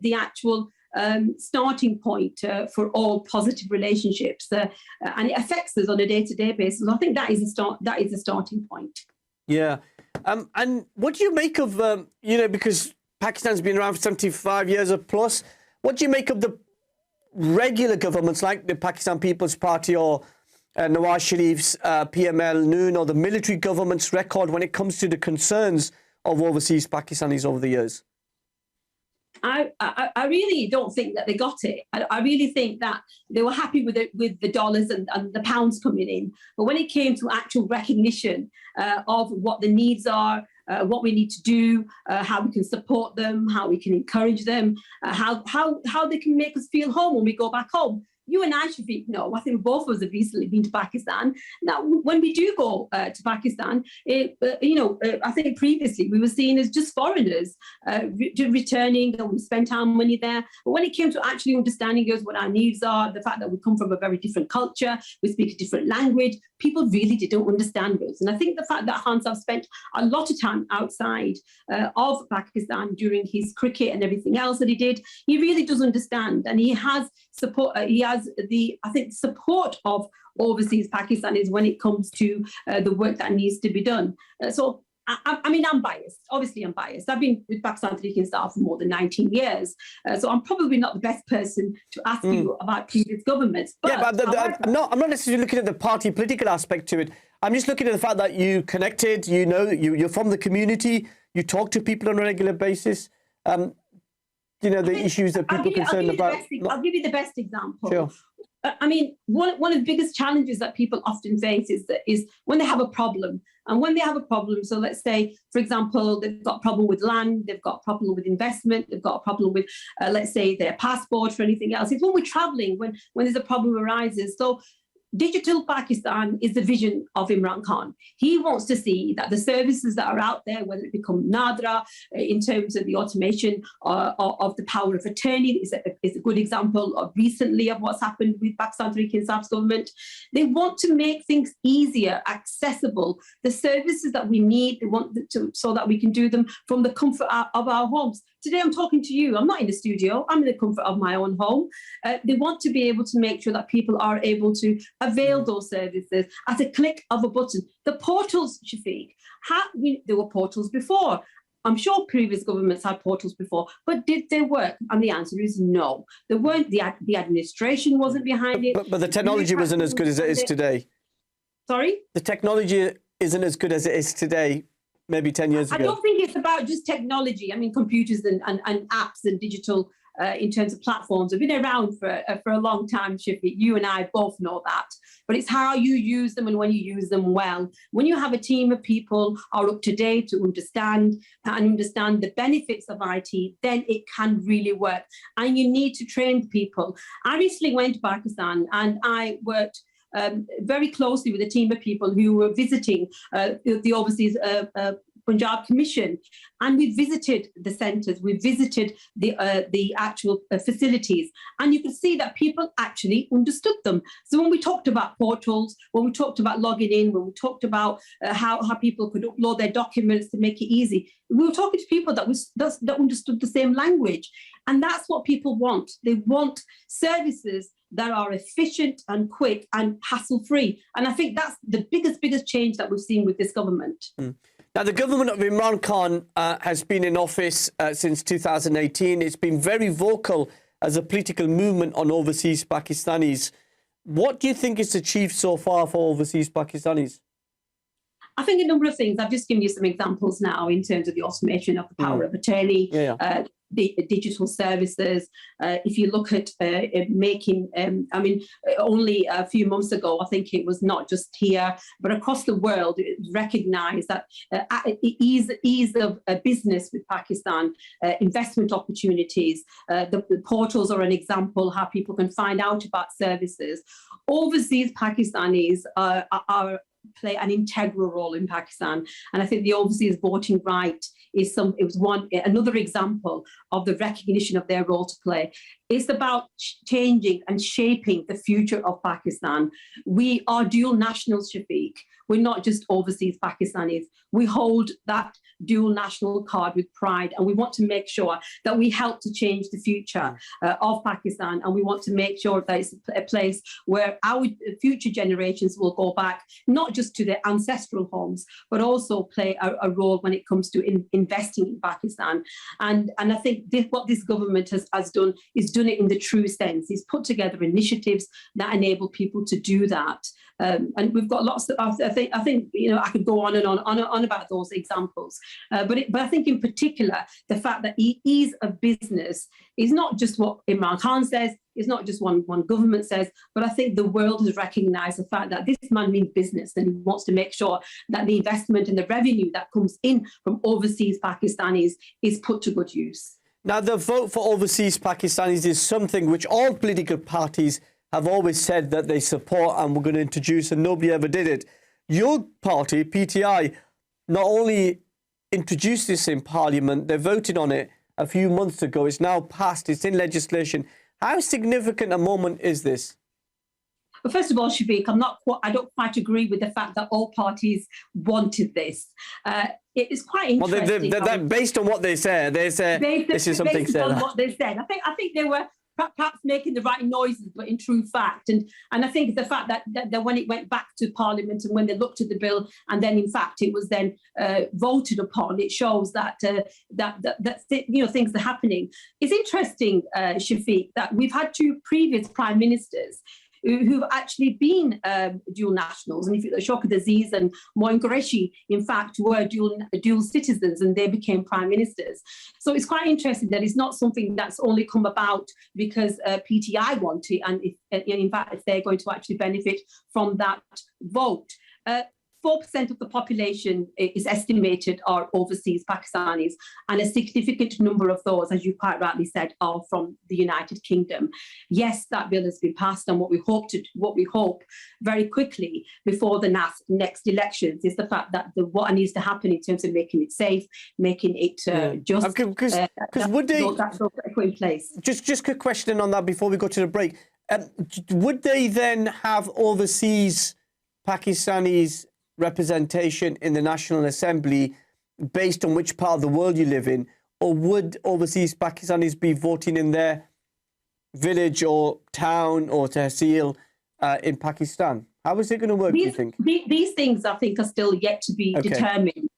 the actual starting point for all positive relationships. And it affects us on a day-to-day basis. I think that is a starting point.
Yeah. And what do you make of, because Pakistan's been around for 75 years or plus, what do you make of the regular governments like the Pakistan People's Party or Nawaz Sharif's PML, Noon, or the military government's record when it comes to the concerns of overseas Pakistanis over the years?
I really don't think that they got it. I really think that they were happy with the dollars and the pounds coming in. But when it came to actual recognition of what the needs are, what we need to do, how we can support them, how we can encourage them, how they can make us feel home when we go back home. You and I, Shafiq, know, I think both of us have recently been to Pakistan. Now, when we do go to Pakistan, I think previously we were seen as just foreigners returning, and we spent our money there. But when it came to actually understanding us, what our needs are, the fact that we come from a very different culture, we speak a different language, people really didn't understand us. And I think the fact that Hans has spent a lot of time outside of Pakistan during his cricket and everything else that he did, he really does understand, and he has support. He has the support of overseas Pakistanis when it comes to the work that needs to be done. So I mean, I'm biased. Obviously, I'm biased. I've been with Pakistan Saddique staff for more than 19 years. So I'm probably not the best person to ask you about previous governments. But
yeah, but I'm not necessarily looking at the party political aspect to it. I'm just looking at the fact that you connected, you're from the community, you talk to people on a regular basis. The issues that people are concerned about.
I'll give you the best example.
Sure.
I mean, one of the biggest challenges that people often face is when they have a problem. And when they have a problem, so let's say, for example, they've got a problem with land, they've got a problem with investment, they've got a problem with, let's say, their passport or anything else. It's when we're traveling, when there's a problem arises. So Digital Pakistan is the vision of Imran Khan. He wants to see that the services that are out there, whether it become Nadra in terms of the automation of the power of attorney, is a good example of recently of what's happened with Pakistan Tehreek government. They want to make things easier, accessible. The services that we need, they want so that we can do them from the comfort of our homes. Today I'm talking to you. I'm not in the studio. I'm in the comfort of my own home. They want to be able to make sure that people are able to avail those services at a click of a button. The portals, Shafiq, there were portals before. I'm sure previous governments had portals before, but did they work? And the answer is no. They weren't. The administration wasn't behind it.
But the technology wasn't as good as it is today.
Sorry?
The technology isn't as good as it is today. Maybe 10 years ago.
I don't think it's about just technology. I mean, computers and apps and digital in terms of platforms have been around for a long time, Shafiq. You and I both know that. But it's how you use them and when you use them well. When you have a team of people are up to date to understand the benefits of IT, then it can really work. And you need to train people. I recently went to Pakistan and I worked very closely with a team of people who were visiting the Overseas Punjab Commission, and we visited the centres, we visited the actual facilities, and you could see that people actually understood them. So when we talked about portals, when we talked about logging in, when we talked about how people could upload their documents to make it easy, we were talking to people that understood the same language, and that's what people want. They want services that are efficient and quick and hassle-free. And I think that's the biggest change that we've seen with this government.
Now, the government of Imran Khan has been in office since 2018. It's been very vocal as a political movement on overseas Pakistanis. What do you think it's achieved so far for overseas Pakistanis?
I think a number of things. I've just given you some examples now in terms of the automation of the power of attorney, digital services. If you look at making, only a few months ago, I think it was not just here, but across the world, it was recognised that ease of business with Pakistan, investment opportunities, the portals are an example how people can find out about services. Overseas Pakistanis play an integral role in Pakistan, and I think the overseas voting right is another example of the recognition of their role to play. It's about changing and shaping the future of Pakistan. We are dual nationals, Shafiq. We're not just overseas Pakistanis. We hold that dual national card with pride, and we want to make sure that we help to change the future of Pakistan, and we want to make sure that it's a place where our future generations will go back, not just to their ancestral homes, but also play a role when it comes to investing in Pakistan. And I think what this government has done is done it in the true sense. It's put together initiatives that enable people to do that. And we've got lots of, I think I could go on and on about those examples. But I think in particular, the fact that ease of business is not just what Imran Khan says, it's not just one government says, but I think the world has recognised the fact that this man means business, and he wants to make sure that the investment and the revenue that comes in from overseas Pakistanis is put to good use.
Now, the vote for overseas Pakistanis is something which all political parties have always said that they support and were going to introduce, and nobody ever did it. Your party, PTI, not only introduced this in Parliament, they voted on it a few months ago. It's now passed. It's in legislation. How significant a moment is this?
Well, first of all, Shafiq, I don't quite agree with the fact that all parties wanted this. It is quite interesting.
Well, based on what they say, this is something
based on what they said. I think they were perhaps making the right noises, but in true fact. And I think the fact that when it went back to Parliament and when they looked at the bill and then in fact it was then voted upon, it shows that things are happening. It's interesting, Shafiq, that we've had two previous prime ministers who've actually been dual nationals. And if you look at Shaukat Aziz and Moin Qureshi, in fact, were dual citizens, and they became prime ministers. So it's quite interesting that it's not something that's only come about because PTI want it, and in fact, if they're going to actually benefit from that vote. 4% of the population is estimated are overseas Pakistanis, and a significant number of those, as you quite rightly said, are from the United Kingdom. Yes, that bill has been passed, and what we hope very quickly before the next elections is the fact that what needs to happen in terms of making it safe, making it just.
Because would they
put in place?
Just quick question on that before we go to the break. Would they then have overseas Pakistanis representation in the National Assembly based on which part of the world you live in, or would overseas Pakistanis be voting in their village or town or tehsil in Pakistan? How is it going to work, do you think?
These things, I think, are still yet to be determined.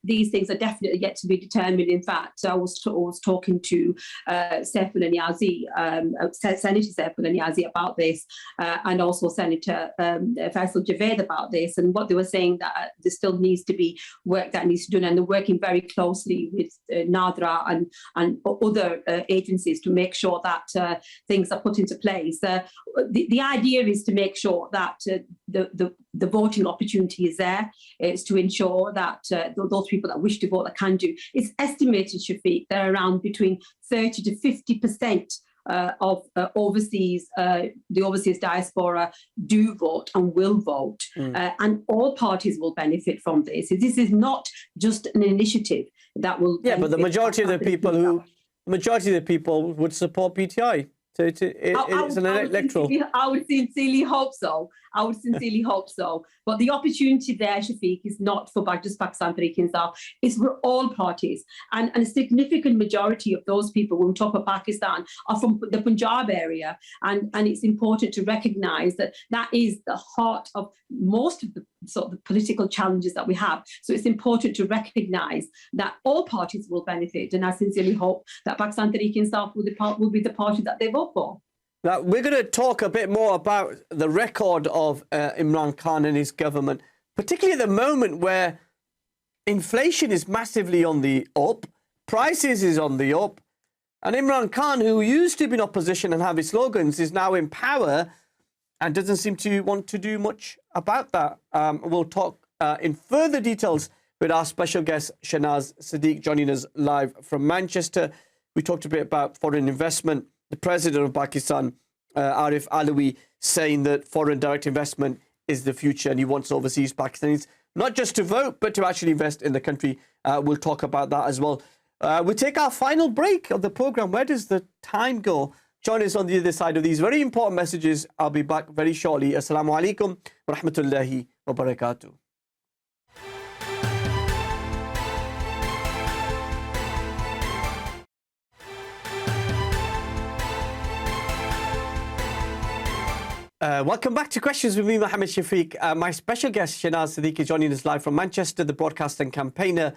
These things are definitely yet to be determined. In fact, I was talking to Senator Saiful Niazi about this, and also Senator Faisal Javed about this, and what they were saying that there still needs to be work that needs to be done, and they're working very closely with NADRA and other agencies to make sure that things are put into place. The idea is to make sure that the voting opportunity is there. It's to ensure that those people that wish to vote that can do. It's estimated, Shafiq, that around between 30 to 50% of the overseas diaspora do vote and will vote, and all parties will benefit from this. This is not just an initiative that will. Yeah,
but the majority of the people would support PTI. So it's an electoral.
I would sincerely hope so. But the opportunity there, Shafiq, is not for just Pakistan Tehreek Insaf. It's for all parties. And a significant majority of those people, when we talk about Pakistan, are from the Punjab area. And it's important to recognise that that is the heart of most of the sort of political challenges that we have. So it's important to recognise that all parties will benefit. And I sincerely hope that Pakistan Tehreek Insaf will be the party that they vote for.
Now, we're going to talk a bit more about the record of Imran Khan and his government, particularly at the moment where inflation is massively on the up, prices is on the up, And Imran Khan, who used to be in opposition and have his slogans, is now in power and doesn't seem to want to do much about that. We'll talk in further details with our special guest, Shanaz Saddique, joining us live from Manchester. We talked a bit about foreign investment. The president of Pakistan, Arif Alawi, saying that foreign direct investment is the future and he wants overseas Pakistanis not just to vote, but to actually invest in the country. We'll talk about that as well. We take our final break of the program. Where does the time go? Join us on the other side of these very important messages. I'll be back very shortly. Assalamu alaikum wa rahmatullahi wa barakatuh. Welcome back to Questions with me, Mohammed Shafiq. My special guest, Shanaz Saddique, is joining us live from Manchester, the broadcaster and campaigner.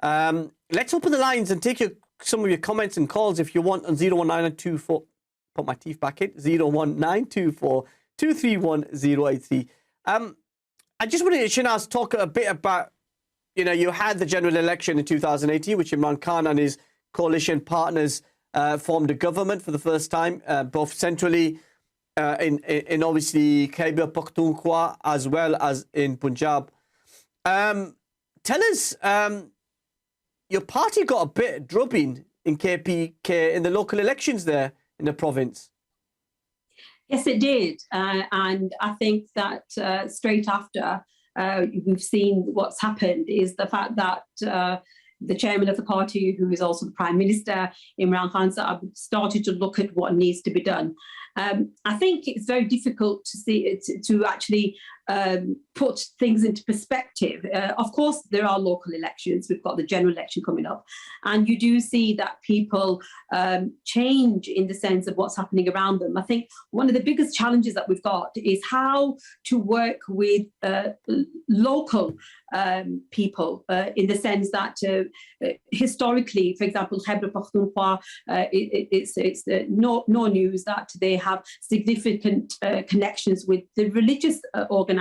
Let's open the lines and take some of your comments and calls if you want on 01924. Put my teeth back in. 01924 231 083. I just wanted to, Shanaz, talk a bit about, you had the general election in 2018, which Imran Khan and his coalition partners formed a government for the first time, both centrally in obviously Khyber Pakhtunkhwa as well as in Punjab. Tell us, your party got a bit drubbing in KPK in the local elections there in the province.
Yes, it did. And I think that straight after, we've seen what's happened is the fact that the chairman of the party, who is also the Prime Minister, Imran Khan, started to look at what needs to be done. I think it's very difficult to see to actually put things into perspective. Of course, there are local elections. We've got the general election coming up. And you do see that people change in the sense of what's happening around them. I think one of the biggest challenges that we've got is how to work with local people in the sense that historically, for example, Khyber Pakhtunkhwa, it's no news that they have significant connections with the religious organizations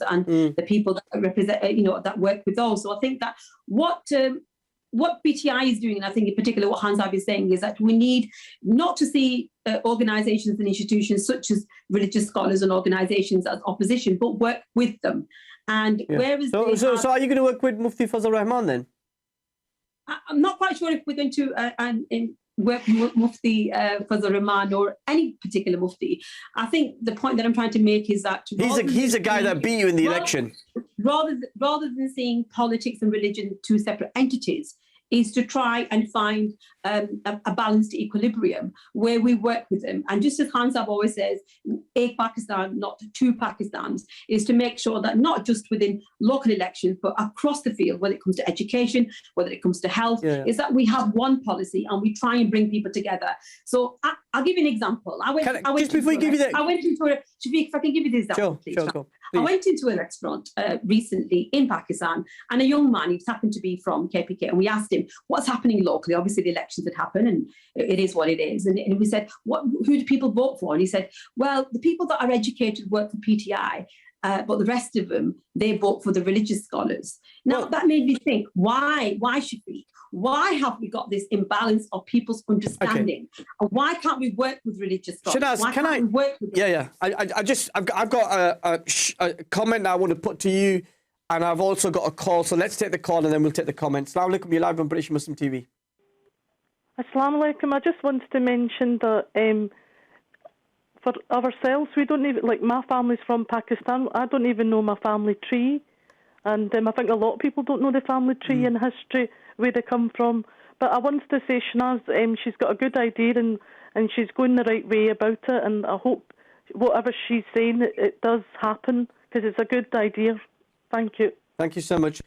and the people that represent, that work with those. So I think that what BTI is doing, and I think in particular what Hans is saying, is that we need not to see organizations and institutions such as religious scholars and organizations as opposition, but work with them. And where is
so are you going to work with Mufti Fazl Rahman then?
I'm not quite sure if we're going to work with Mufti Fazl Rahman or any particular Mufti. I think the point that I'm trying to make is that
he's a guy that beat you in the election.
Rather than seeing politics and religion two separate entities, is to try and find a balanced equilibrium where we work with them. And just as Hans always says, a Pakistan, not two Pakistans, is to make sure that not just within local elections, but across the field, whether it comes to education, whether it comes to health, is that we have one policy and we try and bring people together. So I'll give you an example. Shafiq, if I can give you this example, please.
Sure.
I went into a restaurant recently in Pakistan, and a young man, he happened to be from KPK, and we asked him, what's happening locally? Obviously, the elections had happened, and it is what it is. And we said, who do people vote for? And he said, well, the people that are educated work for PTI, but the rest of them, they vote for the religious scholars. Now, that made me think, why should we? Why have we got this imbalance of people's understanding? Okay. And why can't we work with religious scholars?
Shanaz,
why can't we work with them?
Yeah. I've got a comment I want to put to you, and I've also got a call. So let's take the call and then we'll take the comments. Assalamu alaikum, you're live on British Muslim TV.
Assalamu alaikum. I just wanted to mention that for ourselves, we don't even, like, my family's from Pakistan. I don't even know my family tree. And I think a lot of people don't know the family tree and history, where they come from. But I wanted to say, Shanaz, she's got a good idea and she's going the right way about it. And I hope whatever she's saying, it does happen, because it's a good idea. Thank you.
Thank you so much.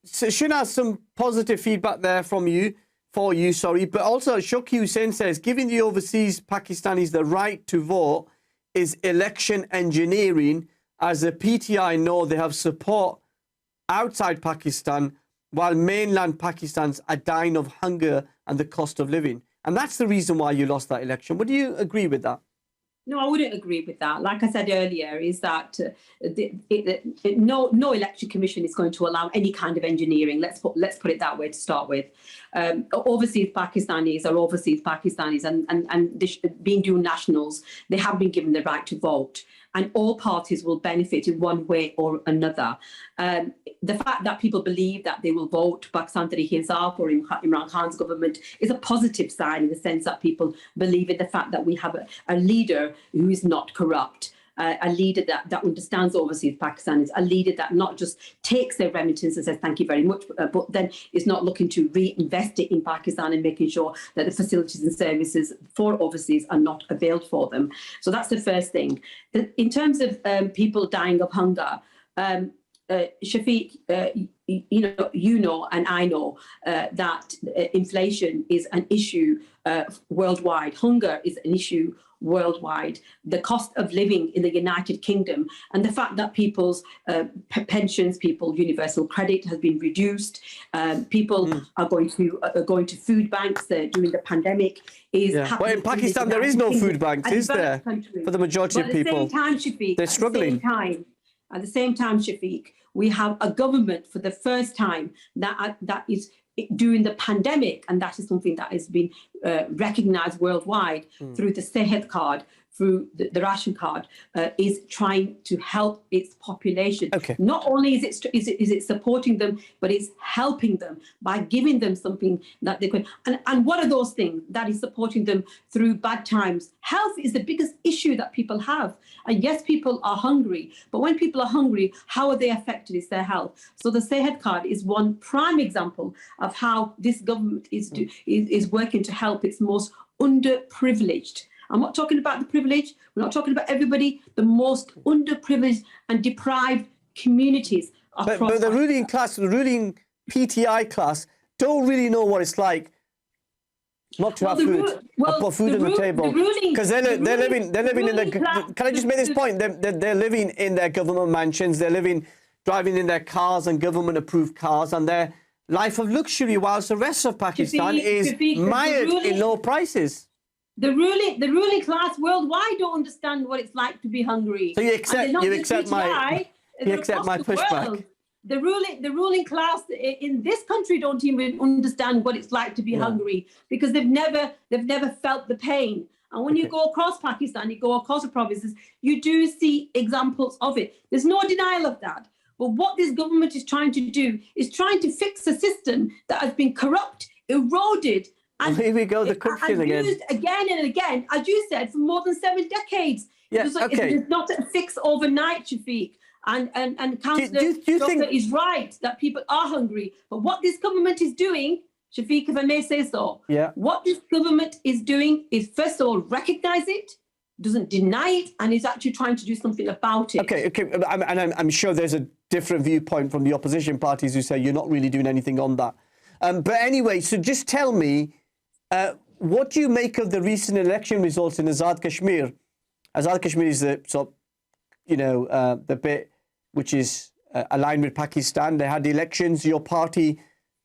So Shanaz, some positive feedback there from you. But also Shaki Hussain says, giving the overseas Pakistanis the right to vote is election engineering, as the PTI know they have support outside Pakistan, while mainland Pakistanis are dying of hunger and the cost of living. And that's the reason why you lost that election. Would you agree with that?
No, I wouldn't agree with that. Like I said earlier, is that no election commission is going to allow any kind of engineering. Let's put it that way to start with. Overseas Pakistanis are overseas Pakistanis, and being dual nationals, they have been given the right to vote, and all parties will benefit in one way or another. The fact that people believe that they will vote Pakistan Tehreek-e-Insaf or Imran Khan's government is a positive sign, in the sense that people believe in the fact that we have a leader who is not corrupt, a leader that understands overseas Pakistanis, a leader that not just takes their remittance and says thank you very much, but then is not looking to reinvest it in Pakistan and making sure that the facilities and services for overseas are not availed for them. So that's the first thing. In terms of people dying of hunger, Shafiq, you know, and I know that inflation is an issue worldwide. Hunger is an issue worldwide. The cost of living in the United Kingdom, and the fact that people's pensions, universal credit has been reduced, people are going to food banks during the pandemic.
Well, in Pakistan, there is no food banks, is there? For the majority of people,
at the same time, Shafiq,
they're struggling.
At the same time, Shafiq, we have a government for the first time that is during the pandemic, and that is something that has been recognised worldwide through the Sehat card, through the ration card, is trying to help its population. Not only is it supporting them, but it's helping them by giving them something that they could. And what are those things that is supporting them through bad times? Health is the biggest issue that people have. And yes, people are hungry, but when people are hungry, how are they affected? Is their health. So the Sehat card is one prime example of how this government is working to help its most underprivileged. I'm not talking about the privilege. We're not talking about everybody. The most underprivileged and deprived communities across.
But the ruling class, the ruling PTI class, don't really know what it's like not to have food, put food on the table, because they're living in the. Can I just make this point? They're living in their government mansions. They're driving in their cars and government-approved cars, and their life of luxury, whilst the rest of Pakistan is mired in low prices.
The ruling class worldwide don't understand what it's like to be hungry.
So you accept my pushback.
The ruling class in this country don't even understand what it's like to be hungry, because they've never felt the pain. And when you go across Pakistan, you go across the provinces, you do see examples of it. There's no denial of that. But what this government is trying to do is trying to fix a system that has been corrupt, eroded, and
here we go, the corruption again.
Used again and again, as you said, for more than 7 decades. It's not a fix overnight, Shafiq. And Councillor Doctor is right that people are hungry. But what this government is doing, Shafiq, if I may say so, what this government is doing is, first of all, recognise it, doesn't deny it, and is actually trying to do something about it.
Okay. And I'm sure there's a different viewpoint from the opposition parties who say you're not really doing anything on that. But anyway, so just tell me, what do you make of the recent election results in Azad Kashmir? Azad Kashmir is the bit which is aligned with Pakistan. They had the elections. Your party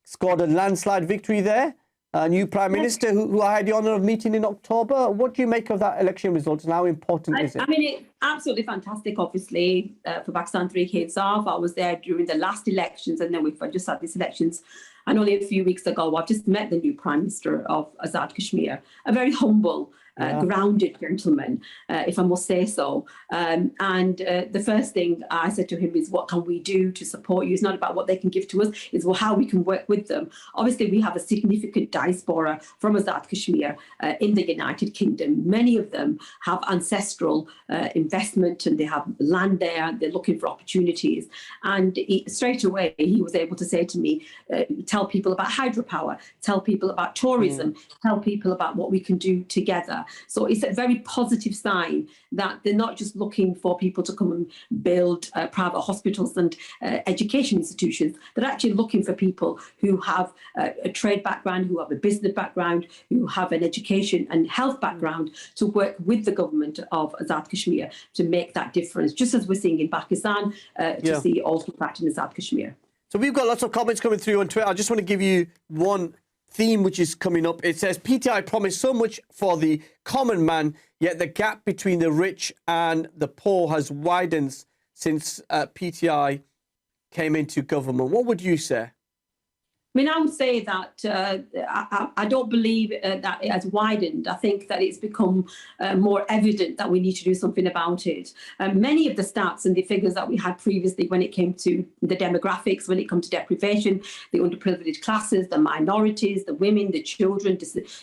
scored a landslide victory there. A new Prime Minister who I had the honour of meeting in October. What do you make of that election results and how important is it?
I mean, it's absolutely fantastic, obviously, for Pakistan Tehreek-e-Insaf. I was there during the last elections, and then we've just had these elections. And only a few weeks ago, I've just met the new Prime Minister of Azad Kashmir, a very humble, grounded gentleman, if I must say so. And the first thing I said to him is, what can we do to support you? It's not about what they can give to us, it's how we can work with them. Obviously, we have a significant diaspora from Azad Kashmir in the United Kingdom. Many of them have ancestral investment, and they have land there. They're looking for opportunities. And straight away, he was able to say to me, tell people about hydropower, tell people about tourism, tell people about what we can do together. So it's a very positive sign that they're not just looking for people to come and build private hospitals and education institutions. They're actually looking for people who have a trade background, who have a business background, who have an education and health background to work with the government of Azad Kashmir to make that difference, just as we're seeing in Pakistan, to see also that in Azad Kashmir.
So we've got lots of comments coming through on Twitter. I just want to give you one theme which is coming up. It says, PTI promised so much for the common man, yet the gap between the rich and the poor has widened since PTI came into government. What would you say?
I mean, I would say that I don't believe that it has widened. I think that it's become more evident that we need to do something about it. Many of the stats and the figures that we had previously when it came to the demographics, when it comes to deprivation, the underprivileged classes, the minorities, the women, the children,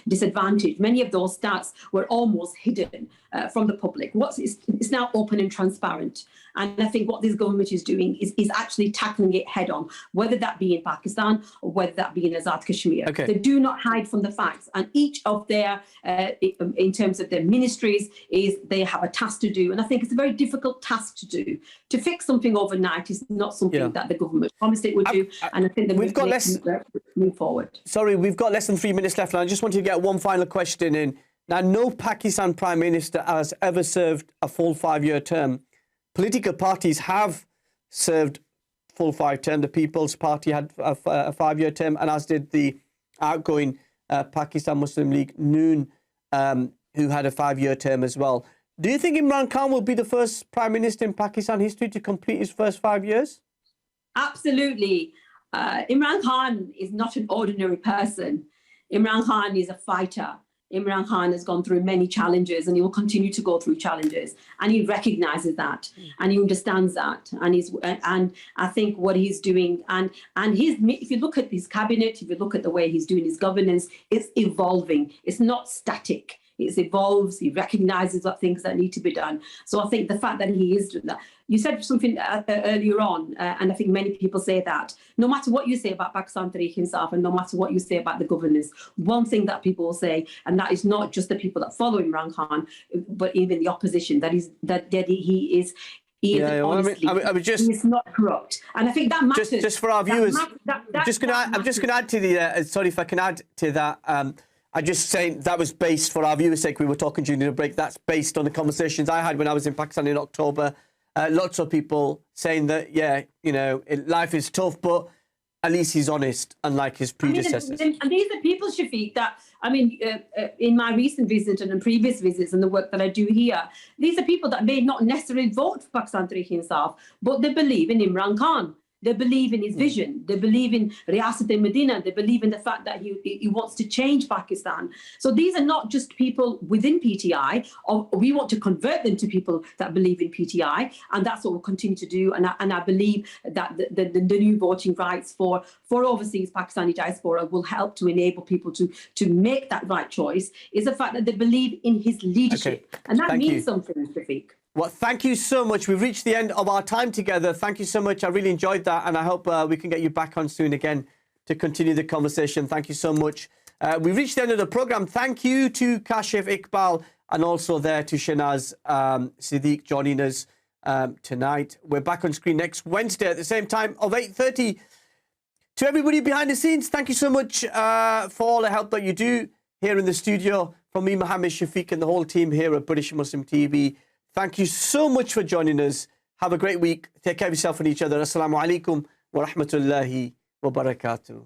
disadvantaged, many of those stats were almost hidden from the public. It's now open and transparent. And I think what this government is doing is actually tackling it head on, whether that be in Pakistan or whether that be in Azad Kashmir.
Okay.
They do not hide from the facts. And each of their, in terms of their ministries, they have a task to do. And I think it's a very difficult task to do. To fix something overnight is not something that the government promised it would do. And I think that we've got move forward.
Sorry, we've got less than 3 minutes left. And I just wanted to get one final question in. Now, no Pakistan Prime Minister has ever served a full 5-year term. Political parties have served full 5 term. The People's Party had a 5-year term, and as did the outgoing Pakistan Muslim League Noon, who had a 5-year term as well. Do you think Imran Khan will be the first Prime Minister in Pakistan history to complete his first 5 years?
Absolutely. Imran Khan is not an ordinary person. Imran Khan is a fighter. Imran Khan has gone through many challenges, and he will continue to go through challenges, and he recognizes that, and he understands that, and I think what he's doing, and if you look at his cabinet, if you look at the way he's doing his governance, it's evolving. It's not static. It evolves. He recognizes what things that need to be done. So I think the fact that he is doing that. You said something earlier on, and I think many people say that no matter what you say about Pakistan Tehreek Insaf, and no matter what you say about the governance, one thing that people will say, and that is not just the people that follow Imran Khan, but even the opposition, that he is he's not corrupt, and I think that matters.
Just for our viewers, I'm just going to add to the. Sorry if I can add to that. I just saying that was based for our viewers' sake. We were talking during the break. That's based on the conversations I had when I was in Pakistan in October. Lots of people saying that, life is tough, but at least he's honest, unlike his predecessors.
And these are people, Shafiq, that, in my recent visit and in previous visits and the work that I do here, these are people that may not necessarily vote for Pakistan Tehreek Insaf, but they believe in Imran Khan. They believe in his vision. They believe in Riyasat-e-Medina. They believe in the fact that he wants to change Pakistan. So these are not just people within PTI, or we want to convert them to people that believe in PTI, and that's what we'll continue to do. And I believe that the new voting rights for overseas Pakistani diaspora will help to enable people to make that right choice, is the fact that they believe in his leadership. Okay. And that means something, Shafiq.
Well, thank you so much. We've reached the end of our time together. Thank you so much. I really enjoyed that, and I hope we can get you back on soon again to continue the conversation. Thank you so much. We've reached the end of the programme. Thank you to Kashif, Iqbal, and also there to Shanaz, Saddique joining us tonight. We're back on screen next Wednesday at the same time of 8:30. To everybody behind the scenes, thank you so much for all the help that you do here in the studio. From me, Mohammed, Shafiq, and the whole team here at British Muslim TV. Thank you so much for joining us. Have a great week. Take care of yourself and each other. Assalamu alaikum wa rahmatullahi wa barakatuh.